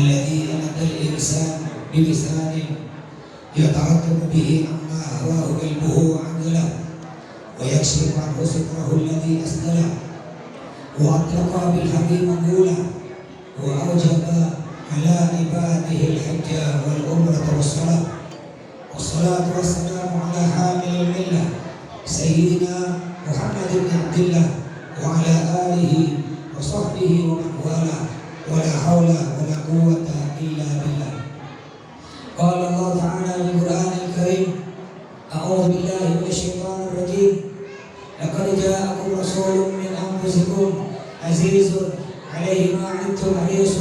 الذي أمد الإنسان بلسان يترتب به عما هواه قلبه وعقله ويكشف عنه ستره الذي أسدله وأطلق بالحق مقولا وأوجب على عباده الحج والعمرة والصلاة والصلاة والسلام على حامل الملة سيدنا محمد بن عبد الله وعلى آله وصحبه ومن والاه ولا حول ولا قوة إلا بالله. قال الله تعالى في القرآن الكريم: أعوذ بالله من الشيطان الرجيم. لقد جاءكم رسول من أنفسكم عزيز عليه ما عنتم حريص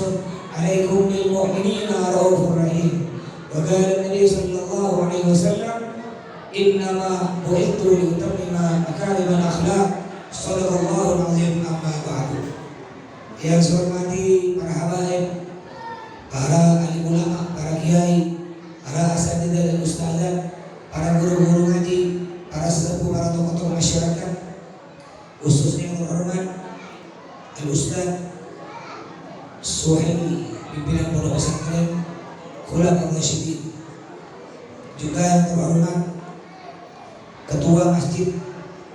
عليكم بالمؤمنين رؤوف رحيم. وقال النبي صلى الله عليه وسلم: إنما بعثت لأتمم مكارم الأخلاق. صدق الله العظيم. أما بعد. Yang saya hormati para habaib, para alim ulama, para kiai, para asatidzah dan ustadzah, para guru-guru ngaji, para sesepuh, para tokoh-tokoh masyarakat, khususnya yang terhormat Al-Ustadz Suhaili, pimpinan pondok pesantren Khulafaur Rasyidin, juga yang terhormat Ketua Masjid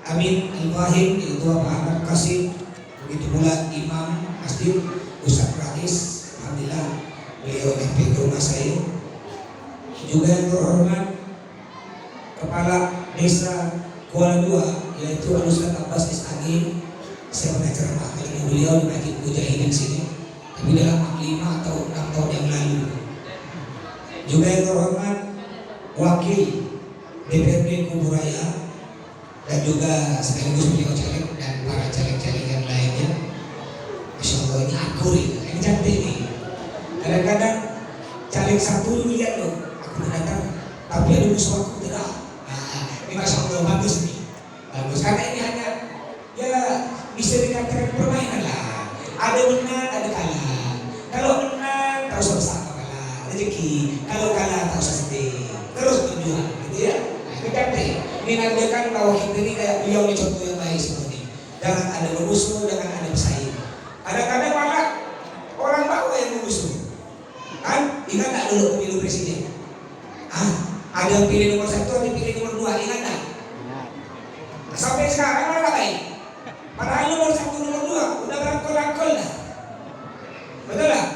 Amin Al-Fahim, Ketua Pak Ahmad Qasim, begitu pula Imam Masjid Ustadz Rais, alhamdulillah beliau sampai ke rumah saya. Juga yang terhormat Kepala Desa Kuala Dua, yaitu Ustadz Abbas Is'agin. Saya pernah ceramah dengan beliau di Masjid Mujahidin sini, tapi dalam 5 atau 6 tahun yang lalu. Juga yang terhormat Wakil DPRD Kuburaya dan juga sekaligus beliau caleg dan para caleg-caleg yang lainnya. Masya Allah, ini akur ya, ini cantik nih. Kadang-kadang caleg satu lihat loh, aku datang, tapi ada musuh aku tidak. Nah, ini Masya Allah bagus nih, bagus. Karena ini hanya ya bisa dikatakan permainan lah. Ada menang, ada kalah. Kalau menang terus bersama kalah, rezeki. Kalau kalah terus sedih, terus berjuang, gitu ya. Nah, ini cantik. Ini nandakan bahwa kita ini kayak beliau ini contoh yang baik seperti ini. Jangan ada bermusuh, jangan ada bersaing. Kadang-kadang malah orang bawa yang mengusung. Kan? Ingat tak dulu pemilu presiden? Ada yang pilih nomor 1, ada yang pilih nomor 2, ingat tak? Nah, sampai sekarang mana baik? Padahal nomor 1, nomor 2 udah berangkul-angkul dah. Betul tak?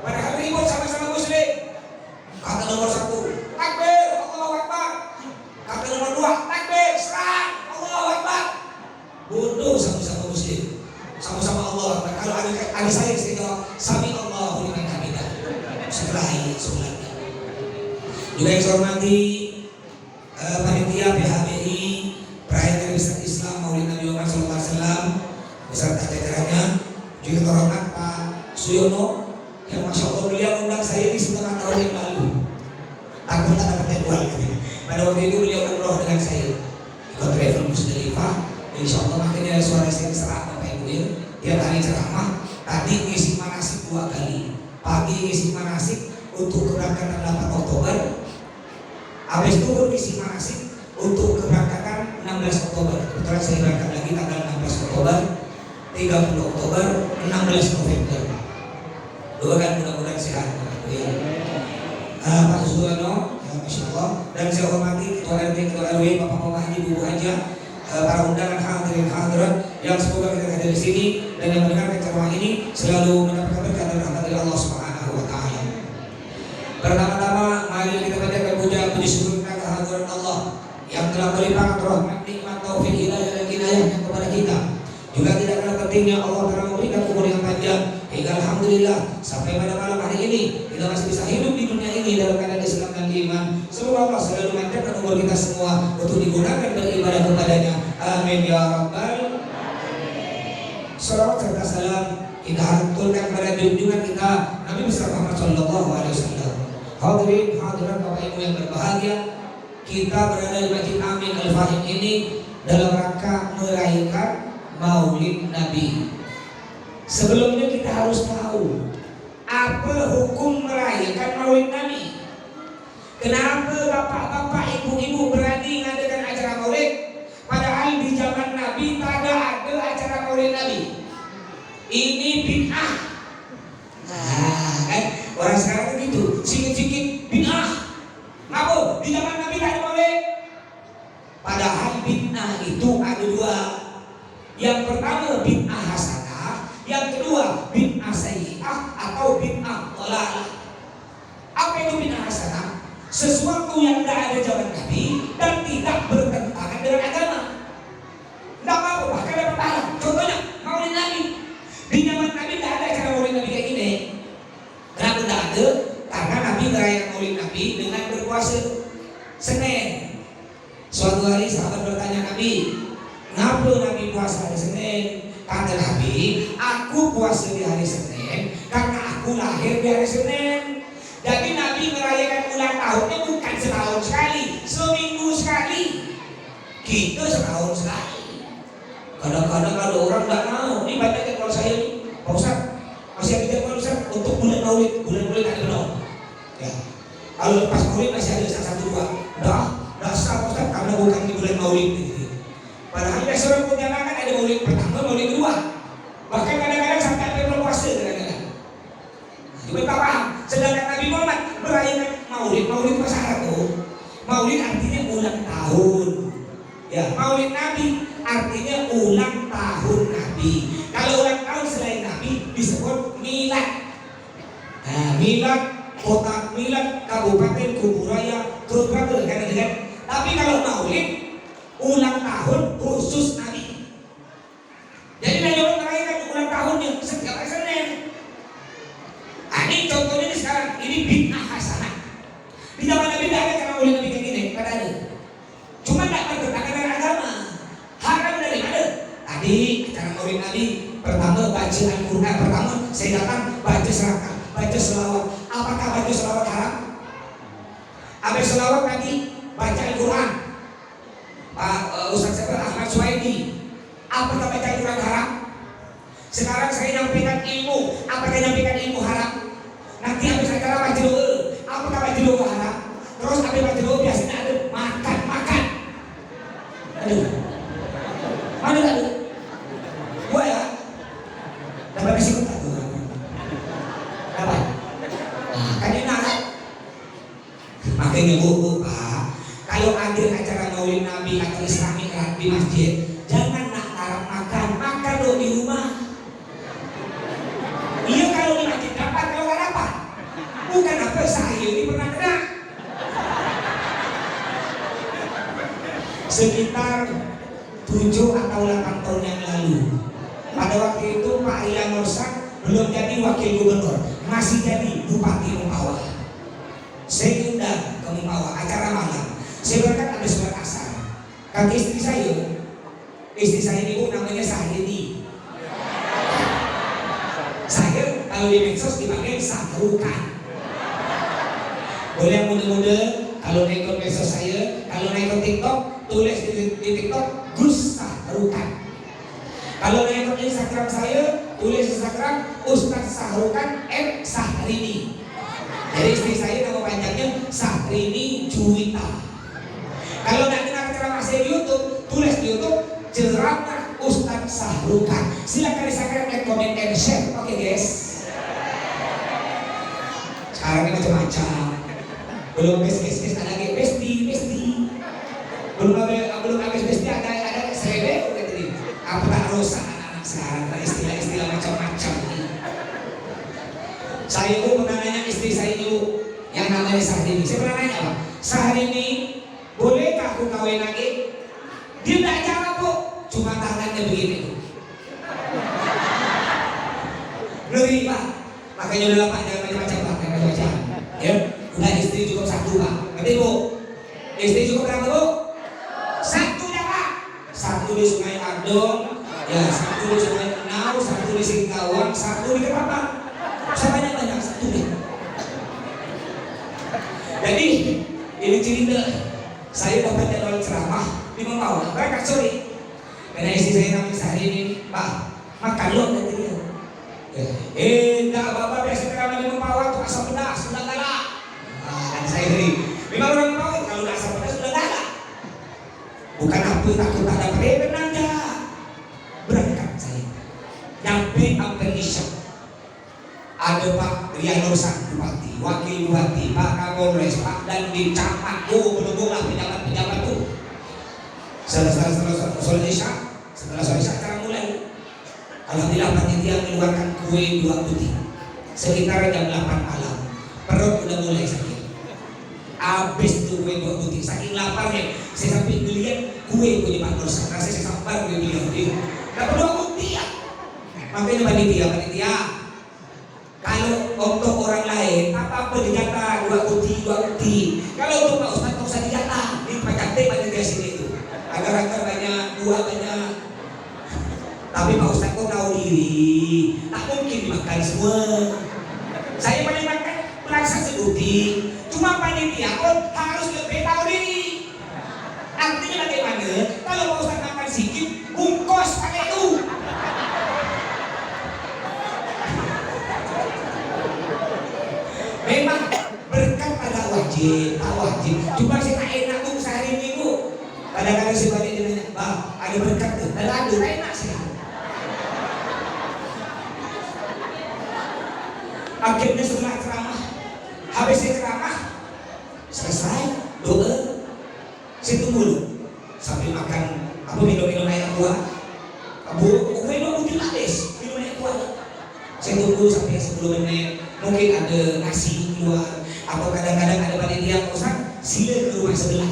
Padahal ribut sama-sama muslim. Kata nomor 1, takbir, Allahu Akbar. Kata nomor 2, takbir, serang, Allahu Akbar. Bodoh sama-sama muslim. Sama-sama Allah Akbar. Kalau ada saya jawab sami Allahu liman hamidah. Sekelahi sholatnya. Juga yang saya hormati panitia PHBI perayaan besar Islam Maulid Nabi Muhammad SAW beserta jajarannya. Juga terhormat Pak Suyono yang Masya Allah beliau undang saya di setengah tahun yang lalu. Takut tak dapat jadwal. Pada waktu itu beliau umroh dengan saya. Ikut travel Musdalifah. Insya Allah makanya suara saya serah. Tiap hari ceramah, tadi ngisi manasik 2 kali. Pagi ngisi manasik untuk keberangkatan 8 Oktober. Habis itu ngisi manasik untuk keberangkatan 16 Oktober. Kebetulan saya berangkat lagi tanggal 16 Oktober, 30 Oktober, 16 November. Doakan mudah-mudahan sehat. Pak Suyono, ya Masya Allah. Dan saya hormati Ketua RT, Ketua RW, Bapak-Bapak Haji, Bu Haja, para undangan hadirin hadirat yang semoga kita hadir di sini dan yang mendengarkan ceramah ini selalu mendapatkan berkat dan rahmat dari Allah Subhanahu wa taala. Pertama-tama mari kita panjatkan puja puji syukur kehadiran Allah yang telah melimpahkan rahmat, nikmat, taufik, hidayah dan hidayahnya kepada kita. Juga tidak kalah pentingnya Allah telah memberikan umur yang panjang hingga alhamdulillah sampai pada malam hari ini kita masih bisa hidup di dunia ini dalam keadaan Islam dan iman. Semoga Allah selalu memanjangkan umur kita semua untuk digunakan beribadah kepadanya. Amin ya rabbal alamin. Salawat serta salam kita haturkan kepada junjungan kita Nabi besar Muhammad sallallahu alaihi wasallam. Hadirin hadirat Bapak Ibu yang berbahagia, kita berada di Masjid Amin Al-Fahim ini dalam rangka merayakan Maulid Nabi. Sebelumnya kita harus tahu apa hukum merayakan Maulid Nabi. Kenapa bapak-bapak, ibu-ibu berani mengadakan acara Maulid? Padahal di zaman Nabi tak ada acara Maulid Nabi. Ini bid'ah. Kan? Orang sekarang begitu, sikit-sikit bid'ah. Ngapa? Di zaman Nabi tak boleh. Padahal bid'ah itu ada dua. Yang pertama bid'ah hasanah, yang kedua bid'ah sayyi'ah atau bid'ah dhalalah. Apa itu bid'ah hasanah? Sesuatu yang tidak ada zaman Nabi dan tidak bertentangan dengan agama. Tidak apa-apa, bahkan dapat pahala. Contohnya maulid Nabi. Di zaman Nabi tidak ada cara maulid Nabi kayak gini. Kenapa tidak ada? Karena Nabi merayakan maulid Nabi dengan berpuasa Senin. Suatu hari sahabat bertanya Nabi, kenapa Nabi puasa hari Senin? Kata Nabi, aku puasa di hari Senin karena aku lahir di hari Senin. Jadi Nabi merayakan ulang tahunnya bukan setahun sekali, seminggu sekali. Kita setahun sekali. Kadang-kadang ada orang nggak mau. Ini banyak ya kalau saya ini, Pak Ustaz, masih ada jadwal Ustaz untuk bulan Maulid ada belum? Ya. Kalau pas Maulid masih ada satu dua. Dah sah Pak Ustaz karena bukan di bulan Maulid. Padahal besok Pontianak ada Maulid pertama, Maulid kedua. Bahkan kadang-kadang sampai ada bulan puasa kadang-kadang. Juga tak paham. Sedangkan Nabi Muhammad merayakan Maulid bahasa Arab tuh. Maulid artinya ulang tahun. Ya, Maulid Nabi artinya ulang tahun Nabi. Kalau ulang tahun selain Nabi disebut milad. Nah, milad kota, milad kabupaten, kuburaya, terus berapa kan? Tapi kalau Maulid ulang tahun khusus Nabi. Jadi Nabi orang merayakan ulang tahunnya setiap hari Senin. Ini contohnya sekarang, ini bid'ah hasanah. Di zaman Nabi tidak ada cara maulid Nabi kayak gini, pada ada. Cuma tidak bertentangan dengan agama. Haram dari mana? Tadi cara maulid Nabi pertama baca Al-Quran, pertama saya datang baca serakah, baca selawat. Apakah baca selawat haram? Habis selawat tadi baca Al-Quran. Pak Ustaz Ahmad Suhaidi, apakah baca Al-Quran haram? Sekarang saya nyampaikan ilmu, apakah nyampaikan ilmu haram? Nanti habis acara baca doa, apakah baca doa haram? Terus habis baca doa biasanya ada makan. Aduh, mana ada? Gua ya, dapat nasi kotak tuh. Dapat. Nah, kan enak. Makanya bu, Pak, kalau ada acara maulid Nabi atau Islami di masjid, jangan nak harap makan lo di rumah. Iya kalau di masjid dapat, kalau nggak dapat. Bukan apa saya ini pernah kena. Sekitar 7 atau 8 tahun yang lalu, pada waktu itu Pak Ilham Nursak belum jadi wakil gubernur, masih jadi bupati Mempawah. Saya diundang ke Mempawah, acara malam. Saya berangkat habis sholat asar. Kata istri saya ini bu namanya Sahidi. Saya kalau di medsos dipanggil Sahrukan. Boleh yang muda-muda kalau ikut medsos saya, kalau ikut TikTok tulis di TikTok Gus Sahrukan. Kalau ikut Instagram saya tulis Instagram Ustaz Sahrukan M Sahrini. Jadi istri saya nama panjangnya Sahrini Juwita. Kalau nak dengar ceramah saya di YouTube, tulis di YouTube ceramah Ustaz Sahrukan. Silakan di-subscribe, like, comment, and share. Oke guys. Sekarang ini macam-macam. Belum guys ada lagi besti. Belum habis besti ada selebe udah tadi. Apa tak rusak anak-anak sekarang? Ada istilah-istilah macam-macam. Saya pun pernah nanya istri saya dulu yang namanya Sahrini. Saya pernah nanya apa? Sahrini, bolehkah aku kawin lagi? Dia tidak jawab bu, cuma tangannya begini. Ngeri pak, makanya udah pak jangan macam-macam pak, jangan macam-macam. Ya, udah istri cukup satu pak. Ngerti bu? Istri cukup berapa bu? Satu ya pak. Satu di Sungai Ardong, ya satu di Sungai Enau, satu di Singkawang, satu di Ketapang. Saya banyak satu deh. Jadi ini cerita. Saya dapat jadwal ceramah di Mempawah, berangkat sore. Karena istri saya namanya Sahrini, Pak, makan lo kata dia. Enggak, bapak biasa ceramah di Mempawah tuh asam pedas, sudah galak. Dan saya beri, memang orang Mempawah kalau udah asam pedas sudah galak. Bukan apa takut tak dapat, benar enggak. Berangkat saya, nyampe hampir isya. Ada Pak Dia Nur Sang Bupati, Wakil Bupati, Pak Kapolres, Pak Dandim, Camat, belum lah pejabat-pejabat tuh. Setelah sholat isya acara mulai. Alhamdulillah panitia mengeluarkan kue 2 butir sekitar jam 8 malam. Perut udah mulai sakit. Habis tuh kue 2 butir, saking laparnya saya sampai ngeliat kue punya Pak Nur Sang. Rasanya saya sabar beliau. Dapat 2 butir ya. Makanya panitia kalau untuk orang lain apa dijatah 2 butir. Kalau untuk Pak Ustadz tak usah dijatah, ini pajak panitia sini itu agar-agar banyak, buah banyak. Tapi Pak Ustadz kok tahu diri, tak mungkin dimakan semua. Saya paling makan pelaksana sebuti, cuma panitia pun harus lebih tahu diri. Artinya bagaimana? Kalau Pak Ustadz makan sedikit, bungkus pakai itu. Memang berkat pada wajib, tak wajib. Cuma saya tak enak tuh sehari minggu. Kadang-kadang si balik dia nanya, Bang, ada berkat tuh. Dan ada, enak sih. Akhirnya setelah ceramah, habis ceramah, selesai, doa. Saya tunggu dulu, sambil makan, minum air buah. Kue 2 butir habis, minum air buah. Saya tunggu sampai 10 menit. Mungkin ada nasi keluar, atau kadang-kadang ada panitia kosan, sila ke rumah sebelah.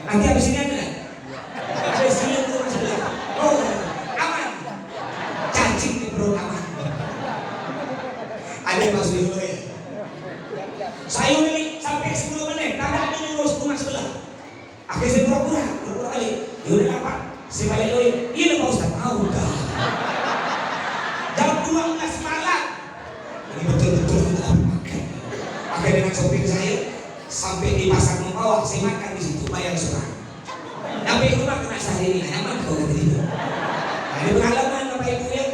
Nanti habis ini ada sila ke rumah sebelah. Oh, aman. Cacing di perut aman. Ada yang masuk dulu ya. Saya ini sampai 10 menit, tak ada ngurus rumah sebelah. Akhirnya saya pura-pura balik. Yaudah apa? Saya balik dulu. Iya Pak Ustadz, udah. Jam 12 malam. Ini betul-betul kita makan. Akhirnya dengan sopir saya sampai di pasar Mempawah, saya makan di situ, bayar surah. Sampai rumah kena sehari ini, nyaman kau kata itu. Nah, ini pengalaman Bapak Ibu ya.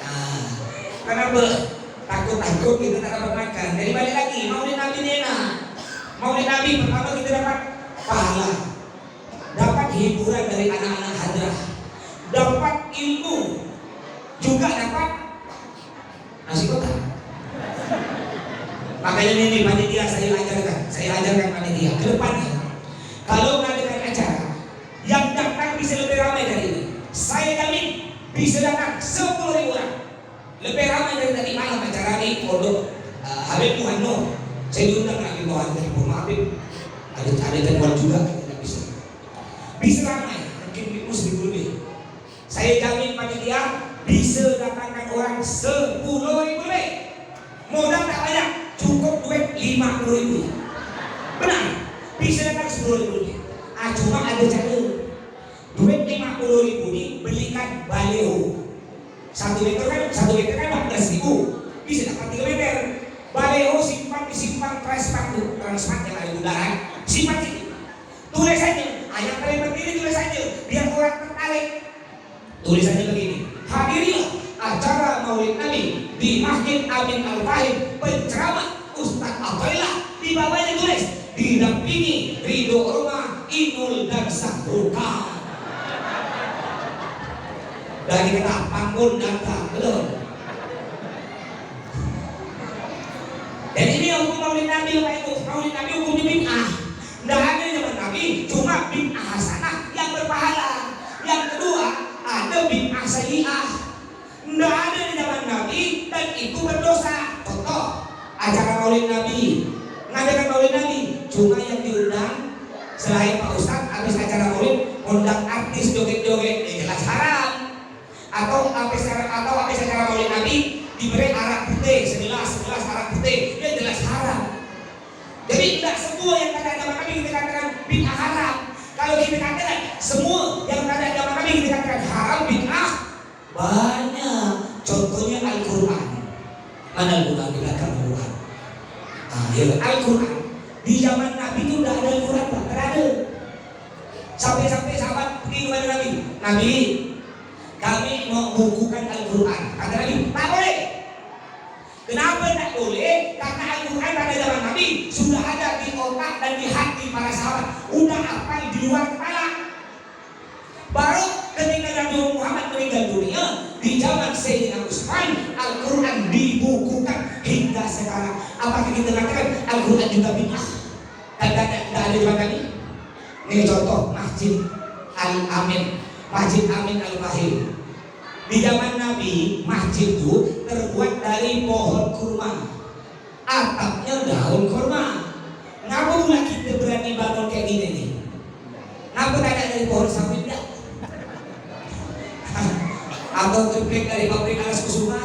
Nah, kenapa takut kita tak dapat makan? Jadi balik lagi, Maulid Nabi enak. Maulid Nabi pertama kita dapat pahala, dapat hiburan dari anak-anak hadrah, dapat ilmu, juga dapat nasi kotak. Makanya ini panitia saya ajarkan panitia ke depannya. Kalau mengadakan acara yang datang bisa lebih ramai dari ini, saya jamin bisa datang 10.000 orang. Lebih ramai dari tadi malam acara ini pondok Habib Muhammad. Saya diundang lagi bawa dari Habib. Ada jadwal juga tidak bisa ramai, mungkin 1000 lebih. Saya jamin panitia bisa datangkan orang 10.000 lebih. Modal tak banyak, cukup duit 50.000. Benar, bisa datang 10.000 lebih. Cuma ada cara. Duit 50.000 ini belikan baleho. 1 meter kan 14.000. Bisa dapat 3 meter. Baleho disimpan transmat yang ada udara. Simpan sini. Tulis saja. Yang paling penting tulis saja. Biar orang tertarik. Tulisannya begini. Hadirilah acara Maulid Nabi di Masjid Amin Al-Fahim, penceramah Ustaz Abdullah. Di bawahnya tulis didampingi Ridho Roma, Inul dan Sahruka. Dari kata panggung datang, belum? Dan ini hukum Maulid Nabi, Bapak Ibu. Maulid Nabi hukumnya bid'ah. Tidak ada zaman Nabi, cuma bid'ah hasanah yang berpahala. Yang kedua, ada bid'ah sayyi'ah. Tidak ada di zaman Nabi dan itu berdosa. Contoh, acara Maulid Nabi, mengadakan Maulid Nabi, cuma yang diundang selain Pak Ustadz habis acara Maulid, undang artis joget-joget, jelas haram. Atau habis acara Maulid Nabi diberi arak putih, segelas arak putih, dia jelas haram. Jadi tidak semua yang ada zaman Nabi kita katakan bid'ah haram. Kalau kita katakan semua yang ada zaman Nabi kita katakan haram bid'ah, banyak. Contohnya Al-Quran. Mana Al-Quran? Di belakang Al-Quran. Al-Quran di zaman Nabi itu tidak ada Al-Quran, tidak ada. Sampai sahabat pergi kepada Nabi, Nabi, kami mau bukukan Al-Quran. Kata Nabi, tak boleh. Kenapa tak boleh? Karena Al-Quran pada zaman Nabi sudah ada di otak dan di hati para sahabat, udah hafal di luar kepala. Baru ketika Nabi Muhammad meninggal dunia, di zaman Sayyidina Utsman, Al-Quran dibukukan hingga sekarang. Apakah kita mengatakan Al-Quran juga bid'ah? Tidak ada di kami. Ini contoh Masjid Al-Amin, Masjid Amin Al-Fahim. Di zaman Nabi, masjid itu terbuat dari pohon kurma, atapnya daun kurma. Ngapa pula kita berani bangun kayak gini nih? Ngapa tidak dari pohon sawit dah? Atau triplek dari pabrik alas kusuma?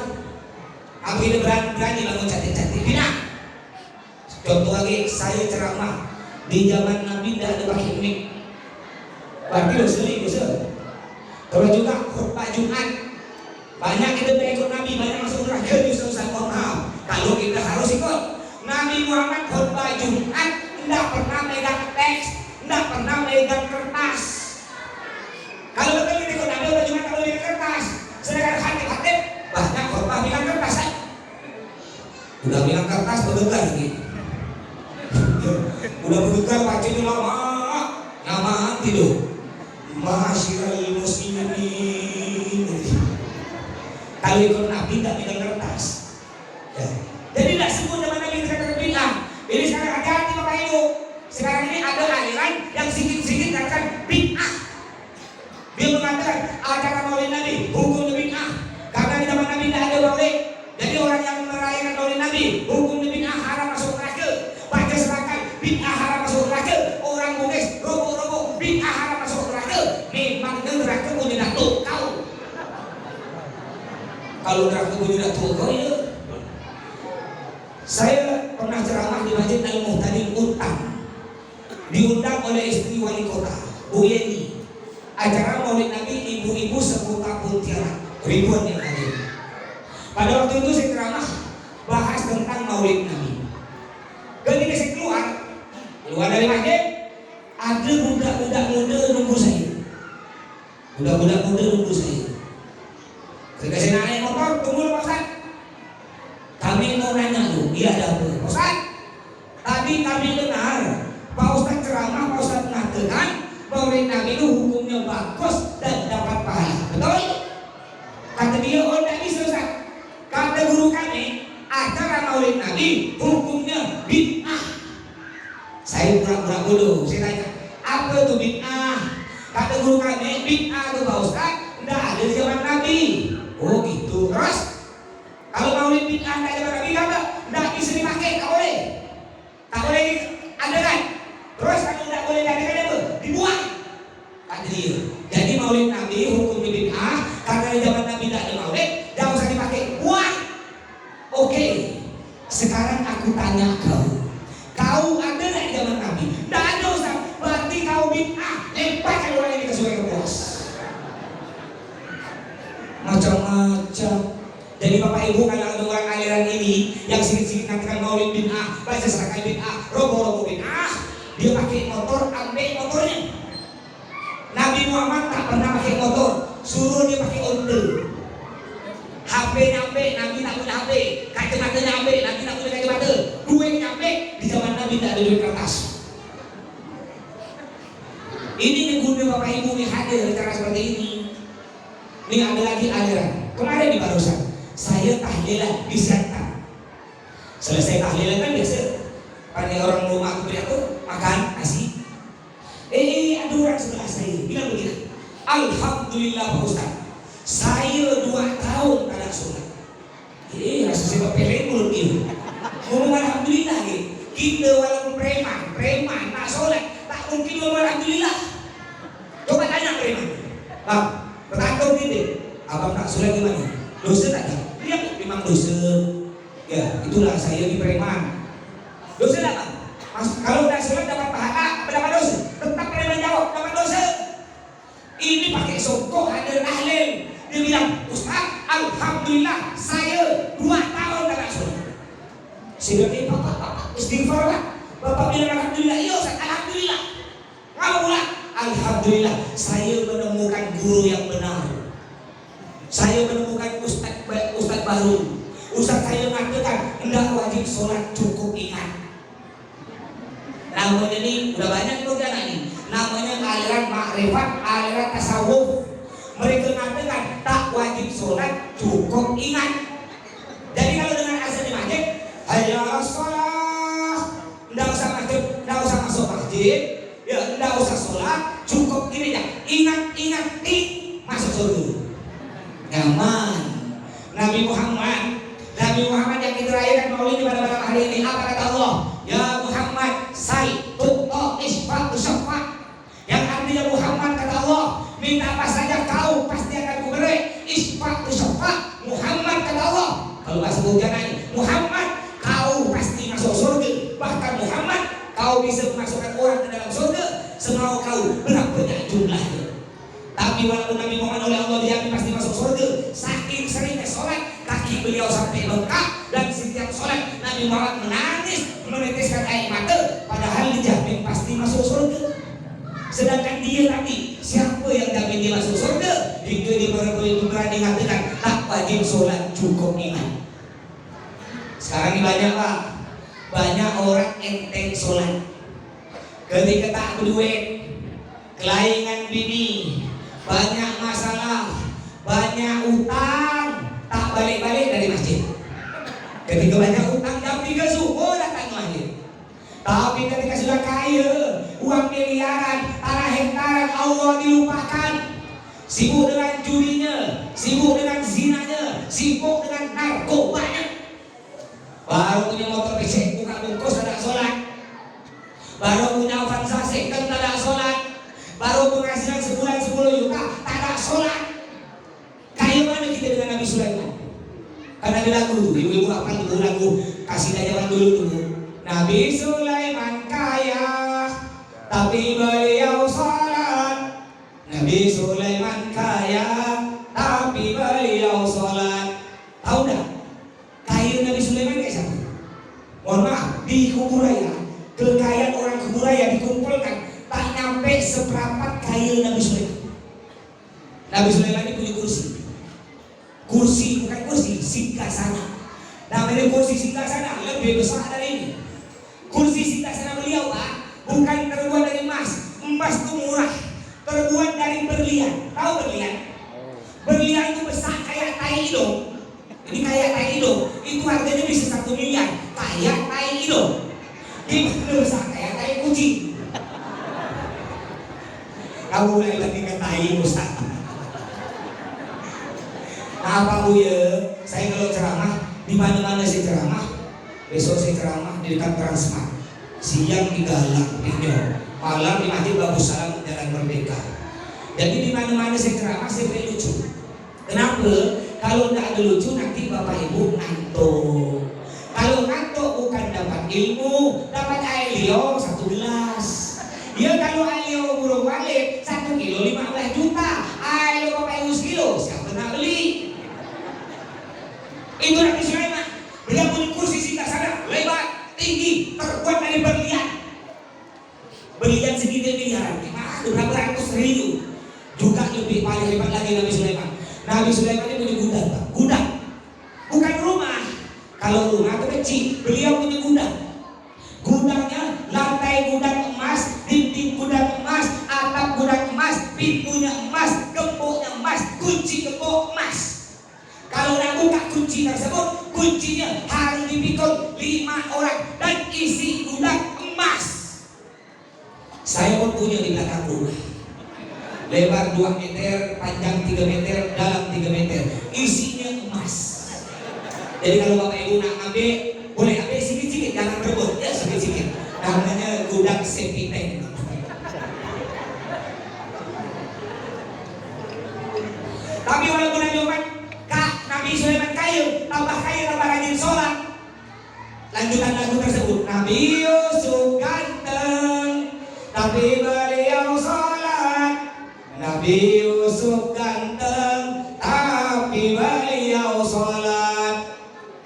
Aku ini berani bangun cantik-cantik. Tidak. Contoh lagi, saya ceramah di zaman Nabi tidak ada pakai mic. Berarti dosa. Terus juga khutbah Jumat. Banyak kita ikut Nabi, banyak masuk neraka di Ustaz. Mohon maaf. Kalau kita harus ikut Nabi Muhammad khutbah Jumat, tidak pernah megang teks, tidak pernah megang kertas. Kalau betul kita ikut Nabi khutbah Jumat kalau megang kertas, sedangkan khatib banyak khutbah megang kertas. Udah megang kertas bergegar gitu. Udah bergegar bacanya lama, nyaman tidur. Masyiral muslimin. Kalau ikut Nabi tidak megang kertas. Ya. Jadi tidak semua zaman Nabi kata bid'ah. Ini sekarang hati-hati Bapak Ibu. Sekarang ini ada aliran yang sedikit-sedikit katakan bid'ah. Dia mengatakan acara Maulid Nabi hukumnya bid'ah. Karena di zaman Nabi tidak ada maulid. Jadi orang yang merayakan Maulid Nabi hukumnya bid'ah, haram masuk neraka. Baca serakan bid'ah haram masuk neraka. Orang Bugis robo-robo bid'ah haram masuk neraka. Memang neraka punya datuk kau. Kalau neraka punya datuk kau ya. Saya pernah ceramah di Masjid Al-Muhtadin Untang, diundang oleh istri wali kota Bu Yeni. Acara Maulid Nabi ibu-ibu seputar Pontianak, ribuan yang hadir. Pada waktu itu saya ceramah bahas tentang Maulid Nabi. Ketika saya keluar dari masjid, ada budak-budak muda nunggu saya. Budak-budak muda nunggu saya. Ketika saya naik motor, tunggu Pak Ustaz. Kami mau nanya tuh, iya ada apa? Pak Ustaz, tadi kami dengar Pak Ustaz ceramah, Pak Ustaz mengatakan Maulid Nabi itu hukumnya bagus dan dapat pahala. Betul? Kata dia, oh tidak bisa Ustaz. Kata guru kami, acara Maulid Nabi hukumnya bid'ah. Saya pura-pura bodoh, saya tanya, apa itu bid'ah? Kata guru kami, bid'ah itu Pak Ustaz tidak ada di zaman Nabi. Oh gitu. Terus kalau Maulid bid'ah tidak ada Nabi, tidak bisa dipakai, tak boleh. Tak boleh diadakan. Terus kalau tidak boleh diadakan apa? Dibuang. Kata dia. Jadi Maulid Nabi hukumnya bid'ah karena di zaman Nabi tidak ada Maulid, tidak usah dipakai, buang. Oke. Sekarang aku tanya kau ada tidak di zaman Nabi? Tidak ada Ustaz. Berarti kau bid'ah. Lemparkan orang ini ke sungai Kapuas. Macam-macam. Jadi Bapak Ibu, kalau ada orang aliran ini yang sedikit-sedikit mengatakan Maulid bid'ah, baca serakai bid'ah, robo-robo bid'ah, dia pakai motor, ambil motornya. Nabi Muhammad tak pernah pakai motor, suruh dia pakai ontel. HP nyampe, Nabi tak punya HP. Kacamata nyampe, Nabi tak punya kacamata. Duit nyampe, di zaman Nabi tak ada duit kertas. Ini yang guna Bapak Ibu nih hadir cara seperti ini. Ini ada lagi aliran. Kemarin di barusan saya tahlilan di Siantar. Selesai tahlilan kan biasa pada orang rumah aku beri aku makan nasi. Ada orang sebelah saya bilang begini, alhamdulillah Pak Ustaz, saya 2 tahun tak sholat. Rasa saya peleng mulut dia. Ngomong alhamdulillah gitu. Kita walaupun preman tak sholat, tak mungkin ngomong alhamdulillah. Coba tanya preman, bang, bertakut ini, abang tak sholat gimana? Dosa tak? Dia memang dosa. Ya, itulah saya di preman. Dosa tak? Kalau tak sholat dapat pahala, dapat dosa. Tetap preman jawab, dapat dosa. Ini pakai songkok ada tahlil. Dia bilang, Ustaz, alhamdulillah saya 2 tahun tak sholat. Saya bilang, Bapak, istighfar Pak. Bapak bilang alhamdulillah, iya Ustaz, alhamdulillah. Kamu pula, alhamdulillah saya menemukan guru yang benar. Saya menemukan Ustaz baru. Ustaz saya mengatakan enggak wajib sholat, cukup ingat. Namanya ini udah banyak itu kan ini. Namanya aliran makrifat, aliran tasawuf. Mereka mengatakan tak wajib sholat, cukup ingat. Jadi kalau dengan azan di masjid, hayya sholat, nggak usah masjid, nggak usah masuk masjid, ya nggak usah sholat, cukup gini ya, ingat masuk surga, nyaman. Nabi Muhammad yang kita rayakan maulid pada malam hari ini, apa kata Allah? Ya Muhammad, saytu'to isfa'u syafa'ah. Yang artinya Muhammad kata Allah, minta apa saja kau pasti akan kuberi. Isfa'u syafa'ah. Muhammad kata Allah, kalau bahasa Bujanai, Muhammad kau pasti masuk surga. Bahkan Muhammad kau bisa memasukkan orang ke dalam surga semau kau berapa jumlahnya. Tapi walaupun Nabi Muhammad oleh Allah dijamin pasti masuk surga, saking seringnya sholat kaki beliau sampai bengkak, dan setiap sholat Nabi Muhammad menangis meneteskan air mata, padahal dijamin pasti masuk surga. Sedangkan dia tadi, siapa yang jamin dia masuk surga? Hingga dia berani mengatakan tak wajib sholat, cukup iman. Sekarang ini banyak Pak, banyak orang enteng sholat. Ketika tak berduit, kelaingan bini, banyak masalah, banyak utang, tak balik-balik dari masjid. Ketika banyak utang jam 3 subuh datang masjid. Tapi ketika sudah kaya, uang miliaran, tanah hektaran, Allah dilupakan. Sibuk dengan jurinya, sibuk dengan zinanya, sibuk dengan narkobanya. Baru punya motor PC, buka bungkus tidak sholat. Baru punya Avanza second tidak sholat. Baru penghasilan sebulan 10 juta, tak ada sholat. Kayak mana kita dengan Nabi Sulaiman? Karena ada lagu tuh, ibu-ibu apa tuh lagu kasih zaman dulu tuh. Nabi Sulaiman kaya, tapi beliau sholat. Nabi Sulaiman kaya, tapi beliau sholat. Tahu dah? Kaya Nabi Sulaiman kayak siapa? Mohon maaf, di Kuburaya, kekayaan orang Kuburaya dikumpulkan tak nyampe seperempat kaya Nabi Sulaiman. Nabi Sulaiman ini punya kursi, bukan kursi, singgasana. Namanya kursi singgasana lebih besar dari ini. Kursi singgasana beliau Pak, bukan terbuat dari emas. Emas itu murah, terbuat dari berlian. Tahu berlian? Berlian itu besar kayak tai hidung. Ini kayak tai hidung, itu harganya bisa 1 miliar. Kayak tai hidung. Gimana besar kayak tai kucing? Kamu mulai bandingkan tai Ustaz. Nah, apa Bu ya? Saya kalau ceramah di mana-mana saya ceramah. Besok saya ceramah di dekat Transmart. Siang di Galang, Pinyo. Malam di Masjid Babu Salam Jalan Merdeka. Jadi di mana-mana saya ceramah saya beri lucu. Kenapa? Kalau tidak ada lucu nanti Bapak Ibu ngantuk. Kalau ngantuk bukan dapat ilmu, dapat air liur 1 gelas. Ya kalau air liur burung walet 1 kilo 15 juta. Air liur Bapak Ibu sekilo, siapa nak beli? Itu Nabi Sulaiman. Beliau punya kursi singgasana lebar, tinggi, terbuat dari berlian. Berlian segitu miliaran, berapa ratus ribu. Juga lebih paling hebat lagi Nabi Sulaiman. Nabi Sulaiman ini punya gudang, Pak. Gudang, bukan rumah. Kalau rumah itu kecil, beliau punya gudang. Gudangnya lantai gudang emas, dinding gudang emas, atap gudang emas, pintunya emas, gemboknya emas, kunci gembok emas. Kalau nak buka kunci tersebut, kuncinya harus dipikul 5 orang dan isi gudang emas. Saya pun punya di belakang rumah. Lebar 2 meter, panjang 3 meter, dalam 3 meter. Isinya emas. Jadi kalau Bapak Ibu nak ambil, boleh ambil sedikit-sedikit, jangan berebut ya, sedikit-sedikit. Namanya gudang safety tank. Tapi walaupun Nabi Sulaiman kaya, tambah rajin sholat. Lanjutan lagu tersebut, Nabi Yusuf ganteng, tapi beliau sholat. Nabi Yusuf ganteng, tapi beliau sholat.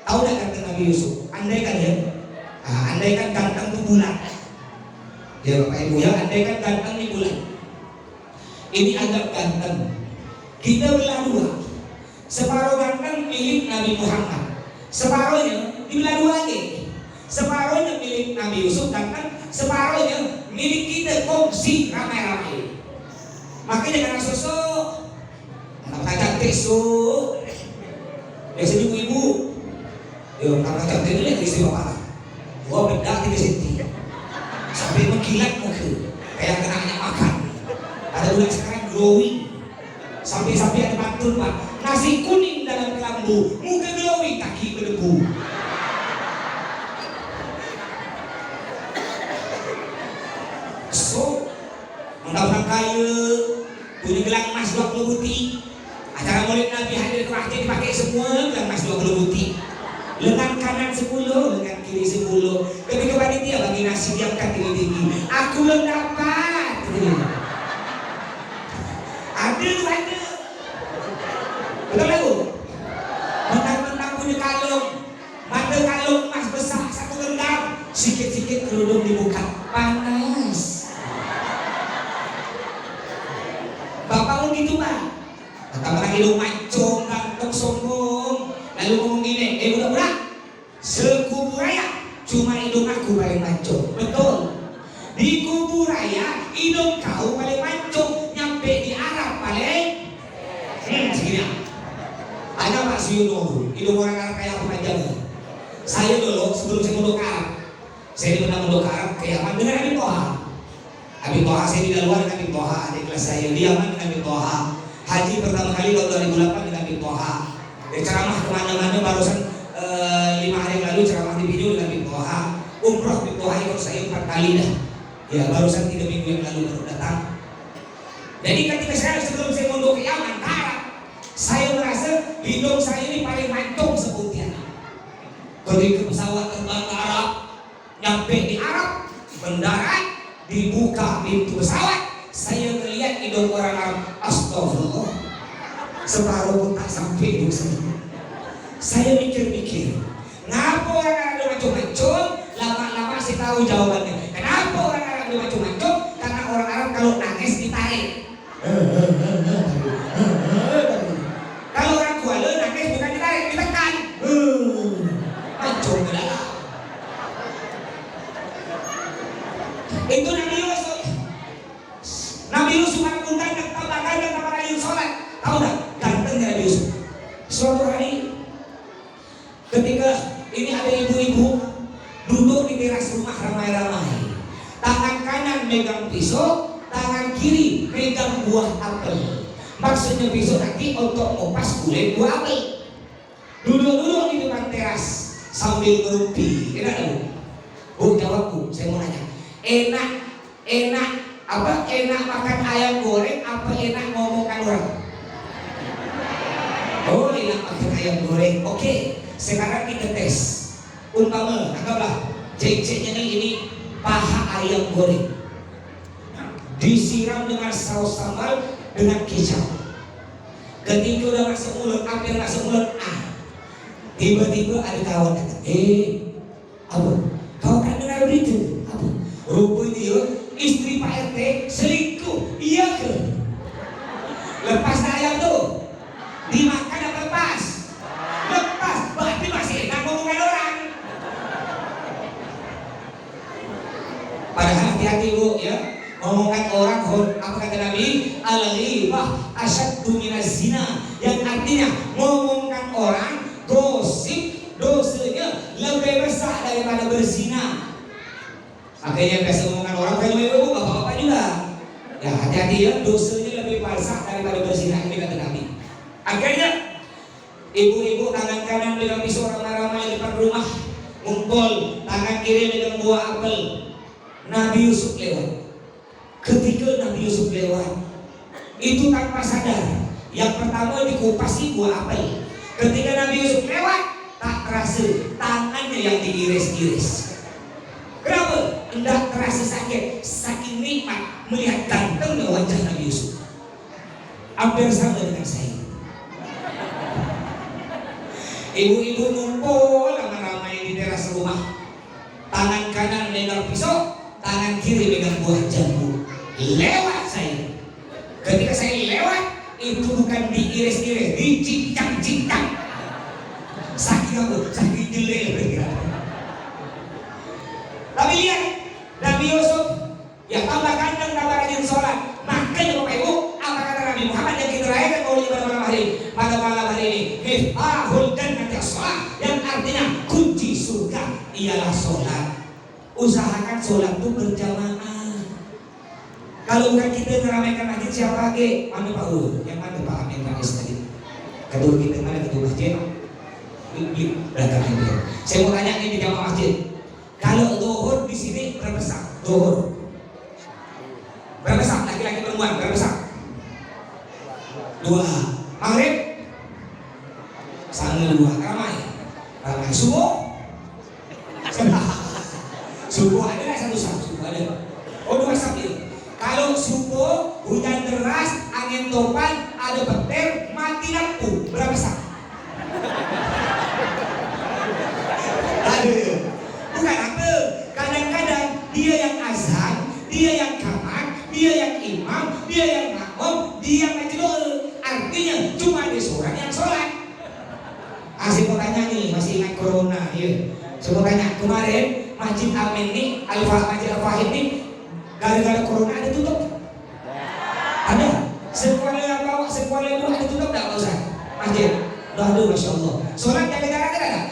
Tahu tak ganteng Nabi Yusuf? Andaikan ya, andaikan ganteng itu bulan. Ya Bapak Ibu ya, andaikan ganteng ini bulan. Ini agak ganteng. Kita belah 2. Separuh ganteng milik Nabi Muhammad, separuhnya dibelah 2 lagi. Separuhnya milik Nabi Yusuf ganteng, separuhnya milik kita, kongsi ramai-ramai. Makanya jangan sosok anak cantik su. Biasanya ibu-ibu, yo anak cantik ini istri bapak. bawa benda 3 cm sampai mengkilat muka kayak kena makan. Ada bulan sekarang glowing sampai ada pantun Pak, nasi kuning dalam kelambu, muka glowing, kaki berdebu. So mudah-mudahan kaya, punya gelang emas 20 buti. Acara Maulid Nabi hadir ke masjid dipakai semua gelang emas 20 buti. Lengan kanan 10, lengan kiri 10. Ketika panitia bagi nasi diangkat tinggi-tinggi, aku belum dapat. Ada tu ada. Betul lagu? Mentang-mentang punya kalung, mata kalung emas besar 1 genggam, sikit-sikit kerudung dibuka, panas. Bapak pun gitu Pak. Pertama lagi lu mancung, ganteng, sombong, lalu ngomong gini, budak-budak, sekubur raya cuma hidung aku paling mancung. Betul. Di kubur raya hidung kau paling mancung, nyampe di Arab paling segini. Ada Pak Suyuno, hidung orang Arab kayak apa panjangnya. Saya dulu sebelum saya mondok ke Arab, saya pernah mondok ke Arab ke Yaman dengan Abi Toha. Abi Toha saya di luar dengan Abi Toha, adik kelas saya di Yaman dengan Abi Toha. Haji pertama kali tahun 2008 dengan Abi Toha. Ceramah kemana-mana barusan 5 hari yang lalu ceramah di video dengan Abi Toha. Umroh Abi Toha ikut saya 4 kali dah. Ya barusan 3 minggu yang lalu baru datang. Jadi ketika saya sebelum saya mondok ke Yaman ke Arab, saya merasa hidung saya ini paling mancung seputihan. Ketika pesawat terbang ke Arab, nyampe di Arab, mendarat, dibuka pintu pesawat, saya melihat hidung orang Arab, astagfirullah, separuh pun tak sampai hidung saya. Saya mikir-mikir, kenapa orang Arab macam-macam? Lama-lama saya tahu jawabannya. Kenapa orang Arab macam-macam? Karena orang Arab kalau nangis ditarik. Kalau orang Kuala nangis bukan ditarik, ditekan. Macam ke dalam. Itu Nabi Yusuf. Nabi Yusuf mengundang dan tambahkan dan tambah rayun sholat. Tahu tak? Gantengnya Nabi Yusuf. Suatu hari, ketika ini ada ibu-ibu duduk di teras rumah ramai-ramai. Tangan kanan megang pisau, tangan kiri megang buah apel. Maksudnya pisau nanti untuk ngupas kulit buah apel. Duduk-duduk di depan teras sambil ngerumpi. Enak tak Bu? Bu jawab Bu, saya mau nanya. Enak apa? Enak makan ayam goreng apa enak ngomongkan orang? Oh, enak makan ayam goreng. Oke, sekarang kita tes. Umpama, anggaplah cek-ceknya ini paha ayam goreng, disiram dengan saus sambal dengan kicap. Ketika udah masuk mulut, hampir masuk mulut, tiba-tiba ada kawan datang. Apa? Kau kan dengar berita? Apa? Rupanya istri Pak RT selingkuh. Iya ke? Lepas ayam tuh dimakan apa lepas? Lepas. Berarti masih enak ngomongan orang. Padahal hati-hati Bu ya, ngomongan orang, apa kata Nabi, al-ghibah asyaddu minaz zina, yang artinya ngomongkan orang, gosip, dosanya lebih besar daripada berzina. Makanya biasa ngomongkan orang kan ibu bapak-bapak juga. Ya hati-hati ya, dosanya lebih besar daripada berzina, ini kata Nabi. Akhirnya ibu-ibu tangan kanan megang pisau ramai-ramai di depan rumah, ngumpul, tangan kiri megang buah apel. Nabi Yusuf lewat. Ketika Nabi Yusuf lewat, itu tanpa sadar, yang pertama dikupasi buah apel. Ketika Nabi Yusuf lewat, tak terasa tangannya yang diiris-iris. Kenapa? Tidak terasa sakit, saking nikmat melihat gantengnya wajah Nabi Yusuf. Hampir sama dengan saya. Ibu-ibu ngumpul ramai-ramai di teras rumah. Tangan kanan megang pisau, tangan kiri megang buah jambu. Lewat saya. Ketika saya lewat, itu bukan diiris-iris, dicincang-cincang. Sakit aku, sakit jelek. Tapi lihat, Nabi Yusuf yang tambah ganteng, tambah rajin sholat. Makanya Bapak Ibu, apa kata Nabi Muhammad yang kita rayakan maulid pada malam hari ini? Pada malam hari ini, miftahul jannati as-shalah, yang artinya kunci surga ialah sholat. usahakan sholat itu berjamaah. Kalau bukan kita meramaikan masjid, siapa lagi? Mana Pak Ul? Yang mana Pak Amin Rais tadi? Ketua kita mana ketua masjid? Di belakang dia. Saya mau tanya ini di jamaah masjid. Kalau zuhur di sini berapa sak? Zuhur berapa sak? Laki-laki perempuan berapa sak? 2. Maghrib sama 2. Ramai. Subuh subuh ada lah 1 sak. Subuh ada. Oh 2 sak itu. Kalau subuh hujan deras, angin topan, ada petir, mati lampu berapa sak? Ada. Bukan apa. Kadang-kadang dia yang azan, dia yang kamar, dia yang imam, dia yang makmum, dia yang majlul. Artinya cuma dia seorang yang sholat. Saya mau tanya nih, masih ingat corona ya? Saya mau tanya, kemarin Masjid Amin nih, Masjid Al-Fahid nih, gara-gara corona ada tutup? Ada. Sekolah yang bawa, sekolah yang ada tutup tak Pak Ustaz? Masjid? Aduh, Masya Allah. Sholat jaga jarak ada tak?